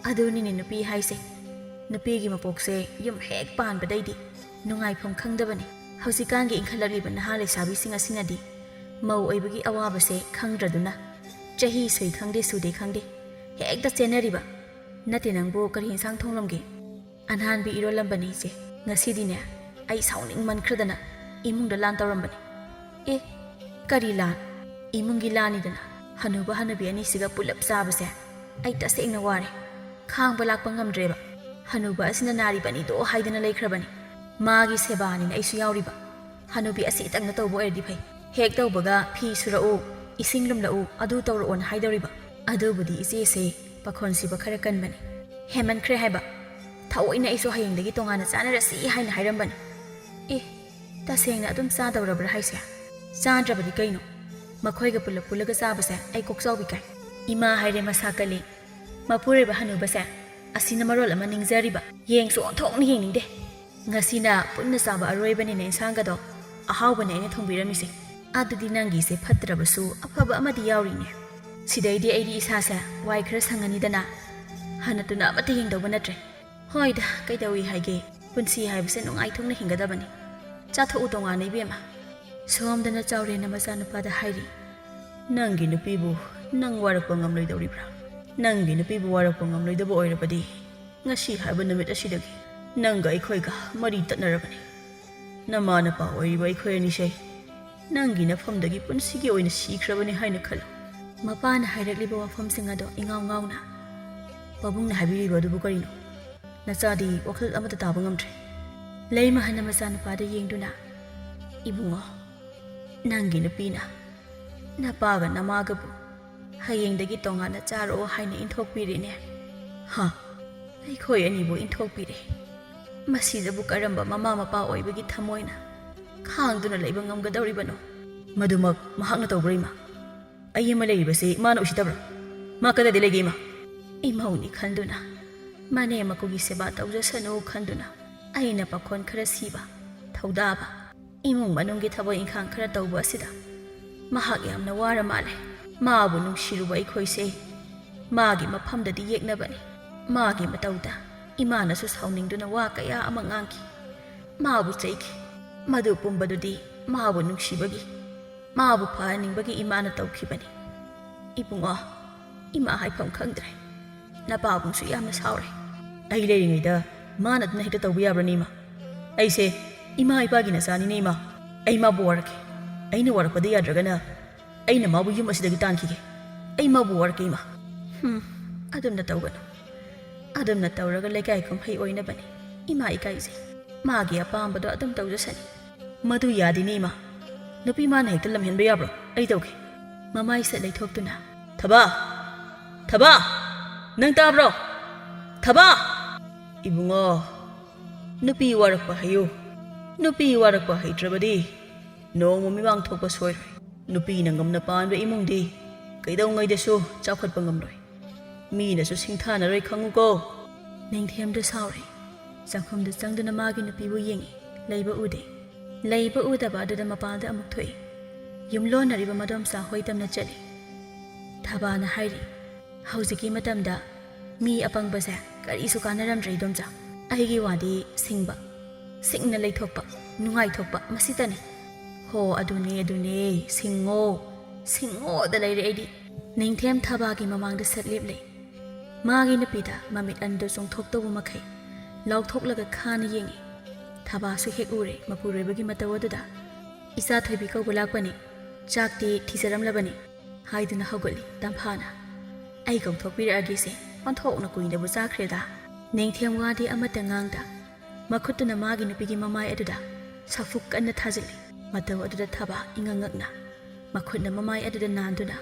ꯑꯗꯨꯅꯤꯅꯦ ꯅꯨꯄꯤ ꯍꯥꯏꯁꯦ ꯅꯨꯄꯤꯒꯤ ꯃꯄꯣꯛꯁꯦ ꯌꯨꯝ ꯍꯦꯛ ꯄꯥꯟꯕꯗꯩꯗꯤ ꯅꯨꯡꯉꯥꯏꯐꯝ ꯈꯪꯗꯕꯅꯤ ꯍꯧꯖꯤꯛꯀꯥꯟꯒꯤ ꯏꯟꯈꯠꯂꯛꯂꯤꯕ ꯅꯍꯥ ꯂꯩꯁꯥꯕꯤꯁꯤꯡ ꯑꯁꯤꯅꯗꯤ ꯃꯧ ꯑꯣꯏꯕꯒꯤ ꯑꯋꯥꯕꯁꯦ ꯈꯪꯗ꯭ꯔꯗꯨꯅ ꯆꯍꯤ ꯁꯨꯏ ꯈꯪꯗꯦ ꯁꯨꯗꯦ ꯈꯪꯗꯦ ꯍꯦꯛꯇ ꯆꯦꯟꯅꯔꯤꯕ ꯅꯠꯇꯦ ꯅꯪꯕꯨ ꯀꯔꯤ ꯏꯟꯁꯥꯡ ꯊꯣꯡꯂꯝꯒꯦ ꯑꯅꯥꯟꯕꯤ ꯏꯔꯣꯜꯂꯝꯕꯅꯤ ꯏꯆꯦ ꯉꯁꯤꯗꯤꯅꯦ ꯑꯩ ꯁꯥꯎꯅꯤꯡꯃꯟꯈ꯭ꯔꯗꯅ ꯏꯃꯨꯡꯗ ꯂꯥꯟ ꯇꯧꯔꯝꯕꯅꯤ ꯑꯦ ꯀꯔꯤ ꯂꯥꯟ ꯏꯃꯨꯡꯒꯤ ꯂꯥꯟꯅꯤꯗꯅ ꯍꯅꯨꯕ ꯍꯅꯨꯕꯤ ꯑꯅꯤꯁꯤꯒ ꯄꯨꯂꯞ ꯆꯥꯕꯁꯦ ꯑꯩ ꯇꯁꯦꯡꯅ ꯋꯥꯔꯦ ꯈꯥꯡꯕ ꯂꯥꯛꯄ ꯉꯝꯗ꯭ꯔꯦꯕ ꯍꯅꯨꯕ ꯑꯁꯤꯅ ꯅꯥꯔꯤꯕꯅꯤꯗꯣ ꯍꯥꯏꯗꯅ ꯂꯩꯈ꯭ꯔꯕꯅꯤ ꯃꯥꯒꯤ ꯁꯦꯕꯥꯅꯤꯅ ꯑꯩꯁꯨ ꯌꯥꯎꯔꯤꯕ ꯍꯅꯨꯕꯤ ꯑꯁꯤꯇꯪꯅ ꯇꯧꯕ ꯑꯣꯏꯔꯗꯤ ꯐꯩ ꯍꯦꯛ ꯇꯧꯕꯒ ꯐꯤ ꯁꯨꯔꯛꯎ ꯏꯁꯤꯡ ꯂꯨꯝꯂꯛꯎ ꯑꯗꯨ ꯇꯧꯔꯛꯑꯣꯅ ꯍꯥꯏꯗꯧꯔꯤꯕ ꯑꯗꯨꯕꯨꯗꯤ ꯏꯆꯦꯁꯦ ꯄꯥꯈꯣꯟꯁꯤꯕ ꯈꯔ ꯀꯟꯕꯅꯤ ꯍꯦꯃꯟꯈ꯭ꯔꯦ ꯍꯥꯏꯕ ꯊꯑꯣꯏꯅ ꯑꯩꯁꯨ ꯍꯌꯦꯡꯗꯒꯤ ꯇꯣꯉꯥꯟꯅ ꯆꯥꯅꯔꯁꯤ ꯍꯥꯏꯅ ꯍꯥꯏꯔꯝꯕꯅꯤ ꯑꯦ ꯇꯁꯦꯡꯅ ꯑꯗꯨꯝ ꯆꯥꯗꯧꯔꯕ꯭ꯔꯥ ꯍꯥꯏꯁꯦ ꯆꯥꯗ꯭ꯔꯕꯗꯤ ꯀꯩꯅꯣ ꯃꯈꯣꯏꯒ ꯄꯨꯜꯂꯞ ꯄꯨꯜꯂꯒ ꯆꯥꯕꯁꯦ ꯑꯩ ꯀꯣꯛꯆꯥꯎꯕꯤ ꯀꯥꯏ ꯏꯃꯥ ꯍꯥꯏꯔꯦ ꯃꯁꯥ ꯀꯜꯂꯤ ꯃꯄꯨꯔꯣꯏꯕ ꯍꯅꯨꯕꯁꯦ ꯑꯁꯤꯅ ꯃꯔꯣꯜ ꯑꯃ ꯅꯤꯡꯖꯔꯤꯕ ꯌꯦꯡꯁꯨ ꯑꯣꯟꯊꯣꯛꯅ ꯌꯦꯡꯅꯤꯡꯗꯦ ꯉꯁꯤꯅ ꯄꯨꯟꯅ ꯆꯥꯕ ꯑꯔꯣꯏꯕꯅꯤꯅ ꯏꯟꯁꯥꯡꯒꯗꯣ ꯑꯍꯥꯎꯕꯅꯦ ꯑꯩꯅ ꯊꯣꯡꯕꯤꯔꯝꯃꯤꯁꯦ ꯑꯗꯨꯗꯤ ꯅꯪꯒꯤꯁꯦ ꯐꯠꯇ꯭ꯔꯕꯁꯨ ꯑꯐꯕ ꯑꯃꯗꯤ ꯌꯥꯎꯔꯤꯅꯦ ꯁꯤꯗꯩꯗꯤ ꯑꯩꯗꯤ ꯏꯁꯥꯁꯦ ꯋꯥꯏ ꯈꯔ ꯁꯪꯉꯅꯤꯗꯅ ꯍꯟꯅꯇꯨꯅ ꯑꯃꯠꯇ ꯌꯦꯡꯗꯧꯕ ꯅꯠꯇ꯭ꯔꯦ ꯍꯣꯏꯗ ꯀꯩꯗꯧꯏ ꯍꯥꯏꯒꯦ ꯄꯨꯟꯁꯤ ꯍꯥꯏꯕꯁꯦ ꯅꯨꯡꯉꯥꯏꯊꯣꯛꯅ ꯍꯤꯡꯒꯗꯕꯅꯤ ꯆꯥꯊꯣꯛꯎ ꯇꯣꯉꯥꯟꯅ ꯏꯕꯦꯝꯃ ꯁꯣꯝꯗꯅ ꯆꯥꯎꯔꯦꯅ ꯃꯆꯥꯅꯨꯄꯥꯗ ꯍꯥꯏꯔꯤ ꯅꯪꯒꯤ ꯅꯨꯄꯤꯕꯨ ꯅꯪ ꯋꯥꯔꯛꯄ ꯉꯝꯂꯣꯏꯗꯧꯔꯤꯕ꯭ꯔꯥ ꯅꯪꯒꯤ ꯅꯨꯄꯤꯕꯨ ꯋꯥꯔꯛꯄ ꯉꯝꯂꯣꯏꯗꯕ ꯑꯣꯏꯔꯕꯗꯤ ꯉꯁꯤ ꯍꯥꯏꯕ ꯅꯨꯃꯤꯠ ꯑꯁꯤꯗꯒꯤ ꯅꯪꯒ ꯑꯩꯈꯣꯏꯒ ꯃꯔꯤ ꯇꯠꯅꯔꯕꯅꯤ ꯅꯃꯥ ꯅꯄꯥ ꯑꯣꯏꯔꯤꯕ ꯑꯩꯈꯣꯏ ꯑꯅꯤꯁꯦ ꯅꯪꯒꯤ ꯅꯐꯝꯗꯒꯤ ꯄꯨꯟꯁꯤꯒꯤ ꯑꯣꯏꯅ ꯁꯤꯈ꯭ꯔꯕꯅꯤ ꯍꯥꯏꯅ ꯈꯜꯂꯨ ꯃꯄꯥꯅ ꯍꯥꯏꯔꯛꯂꯤꯕ ꯋꯥꯐꯝꯁꯤꯡ ꯑꯗꯣ ꯏꯉꯥꯎ ꯉꯥꯎꯅ ꯄꯥꯕꯨꯡꯅ ꯍꯥꯏꯕꯤꯔꯤꯕ ꯑꯗꯨꯕꯨ ꯀꯔꯤꯅꯣ ꯅꯆꯥꯗꯤ ꯋꯥꯈꯜ ꯑꯃꯠꯇ ꯇꯥꯕ ꯉꯝꯗ꯭ꯔꯦ ꯂꯩꯃꯍꯟꯅ ꯃꯆꯥꯅꯨꯄꯥꯗ ꯌꯦꯡꯗꯨꯅ ꯏꯕꯨꯡꯉꯣ ꯅꯪꯒꯤ ꯅꯨꯄꯤꯅ ꯅꯄꯥꯒ ꯅꯃꯥꯒꯕꯨ ꯍꯌꯦꯡꯗꯒꯤ ꯇꯣꯉꯥꯟꯅ ꯆꯥꯔꯛꯑꯣ ꯍꯥꯏꯅ ꯏꯟꯊꯣꯛꯄꯤꯔꯦꯅꯦ ꯍꯥ ꯑꯩꯈꯣꯏ ꯑꯅꯤꯕꯨ ꯏꯟꯊꯣꯛꯄꯤꯔꯦ ꯃꯁꯤꯗꯕꯨ ꯀꯔꯝꯕ ꯃꯃꯥ ꯃꯄꯥ ꯑꯣꯏꯕꯒꯤ ꯊꯃꯣꯏꯅ ꯈꯥꯡꯗꯨꯅ ꯂꯩꯕ ꯉꯝꯒꯗꯧꯔꯤꯕꯅꯣ ꯃꯗꯨꯃꯛ ꯃꯍꯥꯛꯅ ꯇꯧꯕ꯭ꯔꯥ ꯏꯃꯥ ꯑꯩ ꯑꯃ ꯂꯩꯔꯤꯕꯁꯤ ꯃꯥꯅ ꯎꯁꯤꯠꯇꯕ꯭ꯔꯥ ꯃꯥ ꯀꯗꯥꯏꯗ ꯂꯩꯒꯦ ꯏꯃꯥ ꯏꯃꯧꯅꯤ ꯈꯟꯗꯨꯅ ꯃꯅꯦ ꯃꯀꯨꯒꯤ ꯁꯦꯕꯥ ꯇꯧꯖꯁꯅꯨ ꯈꯟꯗꯨꯅ ꯑꯩꯅ ꯄꯥꯈꯣꯟ ꯈꯔ ꯁꯤꯕ ꯊꯧꯗꯥꯕ ꯏꯃꯨꯡ ꯃꯅꯨꯡꯒꯤ ꯊꯕꯛ ꯏꯪꯈꯥꯡ ꯈꯔ ꯇꯧꯕ ꯑꯁꯤꯗ ꯃꯍꯥꯛ ꯌꯥꯝꯅ ꯋꯥꯔ ꯃꯥꯜꯂꯦ ꯃꯥꯕꯨ ꯅꯨꯡꯁꯤꯔꯨꯕ ꯑꯩꯈꯣꯏꯁꯦ ꯃꯥꯒꯤ ꯃꯐꯝꯗꯗꯤ ꯌꯦꯛꯅꯕꯅꯤ ꯃꯥꯒꯤ ꯃꯇꯧꯗ ꯏꯃꯥꯅꯁꯨ ꯁꯥꯎꯅꯤꯡꯗꯨꯅ ꯋꯥ ꯀꯌꯥ ꯑꯃ ꯉꯥꯡꯈꯤ ꯃꯥꯕꯨ ꯆꯩꯈꯤ ꯃꯗꯨ ꯄꯨꯝꯕꯗꯨꯗꯤ ꯃꯥꯕꯨ ꯅꯨꯡꯁꯤꯕꯒꯤ ꯃꯥꯕꯨ ꯐꯍꯟꯅꯤꯡꯕꯒꯤ ꯏꯃꯥꯅ ꯇꯧꯈꯤꯕꯅꯤ ꯏꯕꯨꯡꯉꯣ ꯏꯃꯥ ꯍꯥꯏꯐꯝ ꯈꯪꯗ꯭ꯔꯦ ꯅꯄꯥꯕꯨꯡꯁꯨ ꯌꯥꯝꯅ ꯁꯥꯎꯔꯦ ꯑꯩ ꯂꯩꯔꯤꯉꯩꯗ ꯃꯥꯅ ꯑꯗꯨꯅ ꯍꯦꯛꯇ ꯇꯧꯕ ꯌꯥꯕ꯭ꯔꯅꯤ ꯏꯃꯥ ꯑꯩꯁꯦ ꯏꯃꯥ ꯏꯄꯥꯒꯤ ꯅꯆꯥꯅꯤꯅꯦ ꯏꯃꯥ ꯑꯩ ꯃꯥꯕꯨ ꯋꯥꯔꯛꯀꯦ ꯑꯩꯅ ꯋꯥꯔꯛꯄꯗ ꯌꯥꯗ꯭ꯔꯒꯅ ꯑꯩꯅ ꯃꯥꯕꯨ ꯌꯨꯝ ꯑꯁꯤꯗꯒꯤ ꯇꯥꯟꯈꯤꯒꯦ ꯑꯩ ꯃꯥꯕꯨ ꯋꯥꯔꯛꯀꯦ ꯏꯃꯥ ꯑꯗꯨꯝꯅ ꯇꯧꯒꯅꯨ ꯑꯗꯨꯝꯅ ꯇꯧꯔꯒ ꯂꯩꯀꯥꯏ ꯀꯨꯝꯍꯩ ꯑꯣꯏꯅꯕꯅꯤ ꯏꯃꯥ ꯏꯀꯥꯏꯖꯩ ꯃꯥꯒꯤ ꯑꯄꯥꯝꯕꯗꯣ ꯑꯗꯨꯝ ꯇꯧꯖꯁꯅꯤ ꯃꯗꯨ ꯌꯥꯗꯦꯅꯦ ꯏꯃꯥ ꯅꯨꯄꯤ ꯃꯥꯅ ꯍꯦꯛꯇ ꯂꯝꯍꯦꯟꯕ ꯌꯥꯕ꯭ꯔꯣ ꯑꯩ ꯇꯧꯒꯦ ꯃꯃꯥꯏ ꯁꯠ ꯂꯩꯊꯣꯛꯇꯨꯅ ꯊꯕꯥ ꯊꯕꯥ ꯅꯪ ꯇꯥꯕ꯭ꯔꯣ ꯊꯕꯥ ꯏꯕꯨꯡꯉꯣ ꯅꯨꯄꯤ ꯋꯥꯔꯛꯄ ꯍꯩꯌꯨ ꯅꯨꯄꯤ ꯋꯥꯔꯛꯄ ꯍꯩꯇ꯭ꯔꯕꯗꯤ ꯅꯣꯡꯃ ꯃꯤꯃꯥꯡ ꯊꯣꯛꯄ ꯁꯣꯏꯔꯣꯏ ꯅꯨꯄꯤꯅ ꯉꯝꯅ ꯄꯥꯟꯕ ꯏꯃꯨꯡꯗꯤ ꯀꯩꯗꯧꯉꯩꯗꯁꯨ ꯆꯥꯎꯈꯠꯄ ꯉꯝꯂꯣꯏ ꯃꯤꯅꯁꯨ ꯁꯤꯡꯊꯥꯅꯔꯣꯏ ꯈꯪꯉꯨꯀꯣ ꯅꯤꯡꯊꯦꯝꯗꯨ ꯁꯥꯎꯔꯦ ꯆꯥꯛꯈꯨꯝꯗ ꯆꯪꯗꯨꯅ ꯃꯥꯒꯤ ꯅꯨꯄꯤꯕꯨ ꯌꯦꯡꯉꯤ ꯂꯩꯕ ꯎꯗꯦ ꯂꯩꯕ ꯎꯗꯕ ꯑꯗꯨꯗ ꯃꯄꯥꯟꯗ ꯑꯃꯨꯛ ꯊꯣꯛꯏ ꯌꯨꯝꯂꯣꯟꯅꯔꯤꯕ ꯃꯗꯣꯝꯆꯥ ꯍꯣꯏ ꯇꯝꯅ ꯆꯠꯂꯤ ꯊꯕꯥꯅ ꯍꯥꯏꯔꯤ ꯍꯧꯖꯤꯛꯀꯤ ꯃꯇꯝꯗ ꯃꯤ ꯑꯄꯪꯕꯁꯦ ꯀꯔꯤꯁꯨ ꯀꯥꯟꯅꯔꯝꯗ꯭ꯔꯦ ꯏꯗꯣꯝꯆꯥ ꯑꯩꯒꯤ ꯋꯥꯗꯤ ꯁꯤꯡꯕ ꯁꯤꯡꯅ ꯂꯩꯊꯣꯛꯄ ꯅꯨꯡꯉꯥꯏꯊꯣꯛꯄ ꯃꯁꯤꯇꯅꯤ ꯍꯣ ꯑꯗꯨꯅꯦ ꯁꯤꯡꯉꯣꯗ ꯂꯩꯔꯦ ꯑꯩꯗꯤ ꯅꯤꯡꯊꯦꯝ ꯊꯕꯥꯒꯤ ꯃꯃꯥꯡꯗ ꯁꯠ ꯂꯦꯞꯂꯦ ꯃꯥꯒꯤ ꯅꯨꯄꯤꯗ ꯃꯃꯤꯠ ꯑꯅꯤꯗꯨ ꯆꯣꯡꯊꯣꯛꯇꯧꯕ ꯃꯈꯩ ꯂꯥꯎꯊꯣꯛꯂꯒ ꯈꯥꯅ ꯌꯦꯡꯉꯤ ꯊꯕꯥꯁꯨ ꯍꯦꯛ ꯎꯔꯦ ꯃꯄꯨꯔꯣꯏꯕꯒꯤ ꯃꯇꯧ ꯑꯗꯨꯗ ꯏꯆꯥ ꯊꯣꯏꯕꯤ ꯀꯧꯕ ꯂꯥꯛꯄꯅꯤ ꯆꯥꯛꯇꯤ ꯊꯤꯖꯔꯝꯂꯕꯅꯤ ꯍꯥꯏꯗꯨꯅ ꯍꯧꯒꯠꯂꯤ ꯇꯝꯐꯥꯅ ꯑꯩ ꯀꯧꯊꯣꯛꯄꯤꯔꯛꯑꯒꯦꯁꯦ ꯑꯣꯟꯊꯣꯛꯅ ꯀꯨꯏꯅꯕꯨ ꯆꯥꯈ꯭ꯔꯦꯗ ꯅꯤꯡꯊꯦꯝ ꯋꯥꯗꯤ ꯑꯃꯠꯇ ꯉꯥꯡꯗ ꯃꯈꯨꯠꯇꯨꯅ ꯃꯥꯒꯤ ꯅꯨꯄꯤꯒꯤ ꯃꯃꯥꯏ ꯑꯗꯨꯗ ꯁꯥꯐꯨ ꯀꯟꯅ ꯊꯥꯖꯤꯜꯂꯤ ꯃꯇꯧ ꯑꯗꯨꯗ ꯊꯕꯥ ꯏꯉꯛꯉꯛꯅ ꯃꯈꯨꯠꯅ ꯃꯃꯥꯏ ꯑꯗꯨꯗ ꯅꯥꯟꯗꯨꯅ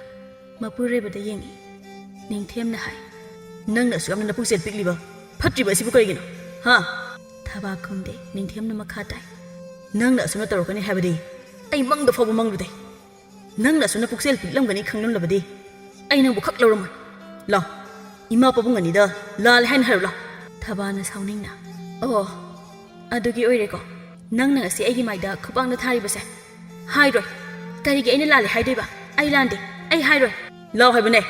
ꯃꯄꯨꯔꯣꯏꯕꯗ ꯌꯦꯡꯉꯤ ꯅꯤꯡꯊꯦꯝꯅ ꯍꯥꯏ ꯅꯪꯅꯁꯨ ꯌꯥꯝꯅ ꯅꯄꯨꯛꯆꯦꯜ ꯄꯤꯛꯂꯤꯕ ꯐꯠꯇ꯭ꯔꯤꯕ ꯑꯁꯤꯕꯨ ꯀꯔꯤꯒꯤꯅꯣ ꯍꯥ ꯊꯕꯥ ꯈꯨꯝꯗꯦ ꯅꯤꯡꯊꯦꯝꯅ ꯃꯈꯥ ꯇꯥꯏ ꯅꯪꯅ ꯑꯁꯨꯝꯅ ꯇꯧꯔꯛꯀꯅꯤ ꯍꯥꯏꯕꯗꯤ ꯑꯩ ꯃꯪꯗ ꯐꯥꯎꯕ ꯃꯪꯂꯨꯗꯦ ꯅꯪꯅ ꯑꯁꯨꯝꯅ ꯄꯨꯛꯆꯦꯜ ꯄꯤꯛꯂꯝꯒꯅꯤ ꯈꯪꯂꯝꯂꯕꯗꯤ ꯑꯩ ꯅꯪꯕꯨ ꯈꯛ ꯂꯧꯔꯝꯃꯣꯏ ꯂꯥꯎ ꯏꯃꯥ ꯄꯥꯕꯨꯡ ꯑꯅꯤꯗ ꯂꯥꯜꯂꯦ ꯍꯥꯏꯅ ꯍꯥꯏꯔꯨ ꯂꯥꯎ ꯊꯕꯥꯅ ꯁꯥꯎꯅꯤꯡꯅ ꯑꯣ ꯑꯗꯨꯒꯤ ꯑꯣꯏꯔꯦꯀꯣ ꯅꯪꯅ ꯉꯁꯤ ꯑꯩꯒꯤ ꯃꯥꯏꯗ ꯈꯨꯄꯥꯡꯅ ꯊꯥꯔꯤꯕꯁꯦ ꯍꯥꯏꯔꯣꯏ ꯀꯔꯤꯒꯤ ꯑꯩꯅ ꯂꯥꯜꯂꯦ ꯍꯥꯏꯗꯣꯏꯕ ꯑꯩ ꯂꯥꯟꯗꯦ ꯑꯩ ꯍꯥꯏꯔꯣꯏ ꯂꯥꯎ ꯍꯥꯏꯕꯅꯦ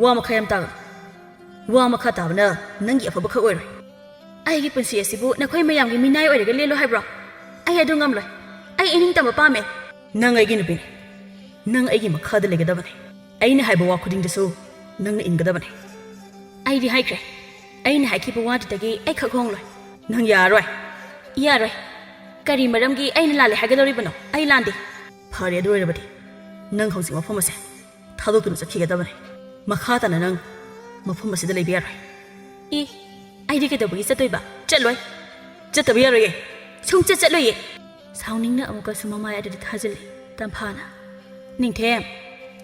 ꯋꯥ ꯃꯈꯥ ꯌꯥꯝ ꯇꯥꯒꯅꯨ ꯋꯥ ꯃꯈꯥ ꯇꯥꯕꯅ ꯅꯪꯒꯤ ꯑꯐꯕ ꯈꯛ ꯑꯣꯏꯔꯣꯏ ꯑꯩꯒꯤ ꯄꯨꯟꯁꯤ ꯑꯁꯤꯕꯨ ꯅꯈꯣꯏ ꯃꯌꯥꯝꯒꯤ ꯃꯤꯅꯥꯏ ꯑꯣꯏꯔꯒ ꯂꯦꯜꯂꯣ ꯍꯥꯏꯕ꯭ꯔꯣ ꯑꯩ ꯑꯗꯨ ꯉꯝꯂꯣꯏ ꯑꯩ ꯏꯅꯤꯡꯇꯝꯕ ꯄꯥꯝꯃꯦ ꯅꯪ ꯑꯩꯒꯤ ꯅꯨꯄꯤꯅꯤ ꯅꯪ ꯑꯩꯒꯤ ꯃꯈꯥꯗ ꯂꯩꯒꯗꯕꯅꯤ ꯑꯩꯅ ꯍꯥꯏꯕ ꯋꯥ ꯈꯨꯗꯤꯡꯗꯁꯨ ꯅꯪꯅ ꯏꯟꯒꯗꯕꯅꯤ ꯑꯩꯗꯤ ꯍꯥꯏꯈ꯭ꯔꯦ ꯑꯩꯅ ꯍꯥꯏꯈꯤꯕ ꯋꯥꯗꯨꯗꯒꯤ ꯑꯩ ꯈꯛ ꯍꯣꯡꯂꯣꯏ ꯅꯪ ꯌꯥꯔꯣꯏ ꯌꯥꯔꯣꯏ ꯀꯔꯤ ꯃꯔꯝꯒꯤ ꯑꯩꯅ ꯂꯥꯜꯂꯦ ꯍꯥꯏꯒꯗꯧꯔꯤꯕꯅꯣ ꯑꯩ ꯂꯥꯟꯗꯦ ꯐꯔꯦ ꯑꯗꯨ ꯑꯣꯏꯔꯕꯗꯤ ꯅꯪ ꯍꯧꯖꯤꯛ ꯃꯐꯝ ꯑꯁꯦ ꯊꯥꯗꯣꯛꯇꯨꯅ ꯆꯠꯈꯤꯒꯗꯕꯅꯤ ꯃꯈꯥ ꯇꯥꯅ ꯅꯪ ꯃꯐꯝ ꯑꯁꯤꯗ ꯂꯩꯕ ꯌꯥꯔꯣꯏ ꯏ ꯑꯩꯗꯤ ꯀꯩꯗꯧꯕꯒꯤ ꯆꯠꯇꯣꯏꯕ ꯆꯠꯂꯣꯏ ꯆꯠꯇꯕ ꯌꯥꯔꯣꯏꯌꯦ ꯁꯨꯡꯆꯠ ꯆꯠꯂꯣꯏꯌꯦ ꯁꯥꯎꯅꯤꯡꯅ ꯑꯃꯨꯛꯀꯁꯨ ꯃꯃꯥꯏ ꯑꯗꯨꯗ ꯊꯥꯖꯤꯜꯂꯤ ꯇꯝꯐꯥꯅ ꯅꯤꯡꯊꯦꯝ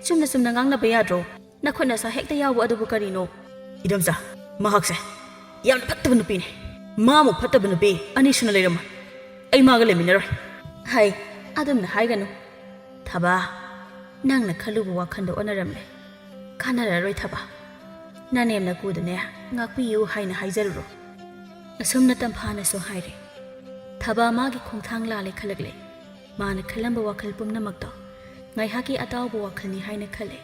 ꯆꯨꯝꯅ ꯆꯨꯝꯅ ꯉꯥꯡꯅꯕ ꯌꯥꯗ꯭ꯔꯣ ꯅꯈꯨꯠ ꯅꯁꯥ ꯍꯦꯛꯇ ꯌꯥꯎꯕ ꯑꯗꯨꯕꯨ ꯀꯔꯤꯅꯣ ꯏꯗꯣꯝꯆꯥ ꯃꯍꯥꯛꯁꯦ ꯌꯥꯝꯅ ꯐꯠꯇꯕ ꯅꯨꯄꯤꯅꯤ ꯃꯥꯃꯨꯛ ꯐꯠꯇꯕ ꯅꯨꯄꯤ ꯑꯅꯤ ꯁꯨꯅ ꯂꯩꯔꯝꯃꯣꯏ ꯑꯩ ꯃꯥꯒ ꯂꯩꯃꯤꯟꯅꯔꯣꯏ ꯍꯩ ꯑꯗꯨꯝꯅ ꯍꯥꯏꯒꯅꯨ ꯊꯕꯥ ꯅꯪꯅ ꯈꯜꯂꯨꯕ ꯋꯥꯈꯟꯗꯣ ꯑꯣꯟꯅꯔꯝꯂꯦ ꯀꯥꯟꯅꯔꯔꯣꯏ ꯊꯕꯥ ꯅꯅꯦꯝꯅ ꯀꯨꯗꯅꯦ ꯉꯥꯛꯄꯤꯌꯨ ꯍꯥꯏꯅ ꯍꯥꯏꯖꯔꯨꯔꯣ ꯑꯁꯨꯝꯅ ꯇꯝꯐꯥꯅꯁꯨ ꯍꯥꯏꯔꯦ ꯊꯕꯥ ꯃꯥꯒꯤ ꯈꯣꯡꯊꯥꯡ ꯂꯥꯜꯂꯦ ꯈꯜꯂꯛꯂꯦ ꯃꯥꯅ ꯈꯜꯂꯝꯕ ꯋꯥꯈꯜ ꯄꯨꯝꯅꯃꯛꯇꯣ ꯉꯥꯏꯍꯥꯛꯀꯤ ꯑꯇꯥꯎꯕ ꯋꯥꯈꯜꯅꯤ ꯍꯥꯏꯅ ꯈꯜꯂꯦ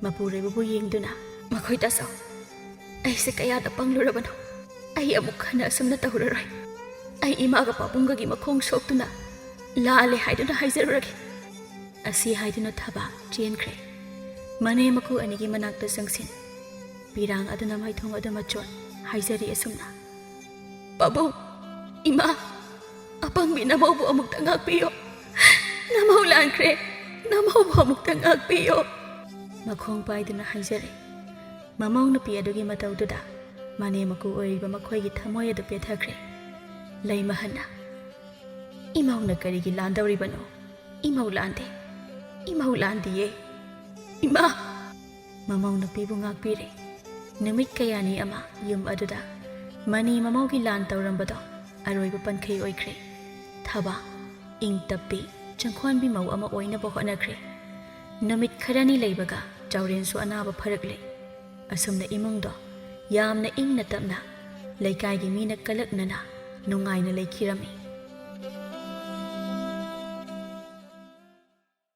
ꯃꯄꯨꯔꯣꯏꯕꯕꯨ ꯌꯦꯡꯗꯨꯅ ꯃꯈꯣꯏ ꯇꯥꯆꯧ ꯑꯩꯁꯦ ꯀꯌꯥꯗ ꯄꯪꯂꯨꯔꯕꯅꯣ ꯑꯩ ꯑꯃꯨꯛ ꯍꯟꯅ ꯑꯁꯨꯝꯅ ꯇꯧꯔꯔꯣꯏ ꯑꯩ ꯏꯃꯥꯒ ꯄꯥꯕꯨꯡꯒꯒꯤ ꯃꯈꯣꯡ ꯁꯣꯛꯇꯨꯅ ꯂꯥꯜꯂꯦ ꯍꯥꯏꯗꯨꯅ ꯍꯥꯏꯖꯔꯨꯔꯒꯦ ꯑꯁꯤ ꯍꯥꯏꯗꯨꯅ ꯊꯕꯥ ꯆꯦꯟꯈ꯭ꯔꯦ ꯃꯅꯦ ꯃꯀꯨ ꯑꯅꯤꯒꯤ ꯃꯅꯥꯛꯇ ꯆꯪꯁꯤꯟ ꯄꯤꯔꯥꯡ ꯑꯗꯨꯅ ꯃꯥꯏꯊꯣꯡ ꯑꯗꯨ ꯃꯆꯣꯠ ꯍꯥꯏꯖꯔꯤ ꯑꯁꯨꯝꯅ ꯄꯥꯕꯨꯡ ꯏꯃꯥ ꯑꯄꯪꯕꯤ ꯅꯃꯧꯕꯨ ꯑꯃꯨꯛꯇ ꯉꯥꯛꯄꯤꯌꯣ ꯅꯃꯧ ꯂꯥꯟꯈ꯭ꯔꯦ ꯅꯃꯧꯕꯨ ꯑꯃꯨꯛꯇ ꯉꯥꯛꯄꯤꯌꯣ ꯃꯈꯣꯡ ꯄꯥꯏꯗꯨꯅ ꯍꯥꯏꯖꯔꯦ ꯃꯃꯧ ꯅꯨꯄꯤ ꯑꯗꯨꯒꯤ ꯃꯇꯧꯗꯨꯗ ꯃꯅꯦ ꯃꯀꯨ ꯑꯣꯏꯔꯤꯕ ꯃꯈꯣꯏꯒꯤ ꯊꯃꯣꯏ ꯑꯗꯨ ꯄꯦꯊꯈ꯭ꯔꯦ ꯂꯩꯃꯍꯟꯅ ꯏꯃꯧꯅ ꯀꯔꯤꯒꯤ ꯂꯥꯟꯗꯧꯔꯤꯕꯅꯣ ꯏꯃꯧ ꯂꯥꯟꯗꯦ ꯏꯃꯧ ꯂꯥꯟꯗꯤꯌꯦ ꯏꯃꯥ ꯃꯃꯧ ꯅꯨꯄꯤꯕꯨ ꯉꯥꯛꯄꯤꯔꯦ ꯅꯨꯃꯤꯠ ꯀꯌꯥꯅꯤ ꯑꯃ ꯌꯨꯝ ꯑꯗꯨꯗ ꯃꯅꯤ ꯃꯃꯧꯒꯤ ꯂꯥꯟ ꯇꯧꯔꯝꯕꯗꯣ ꯑꯔꯣꯏꯕ ꯄꯟꯈꯩ ꯑꯣꯏꯈ꯭ꯔꯦ ꯊꯕꯥ ꯏꯪ ꯇꯞꯄꯤ ꯆꯪꯈꯣꯟꯕꯤ ꯃꯧ ꯑꯃ ꯑꯣꯏꯅꯕ ꯍꯣꯠꯅꯈ꯭ꯔꯦ ꯅꯨꯃꯤꯠ ꯈꯔꯅꯤ ꯂꯩꯕꯒ ꯆꯥꯎꯔꯦꯟꯁꯨ ꯑꯅꯥꯕ ꯐꯔꯛꯂꯦ ꯑꯁꯨꯝꯅ ꯏꯃꯨꯡꯗꯣ ꯌꯥꯝꯅ ꯏꯪꯅ ꯇꯞꯅ ꯂꯩꯀꯥꯏꯒꯤ ꯃꯤꯅ ꯀꯂꯛꯅꯅ ꯅꯨꯡꯉꯥꯏꯅ ꯂꯩꯈꯤꯔꯝꯃꯤ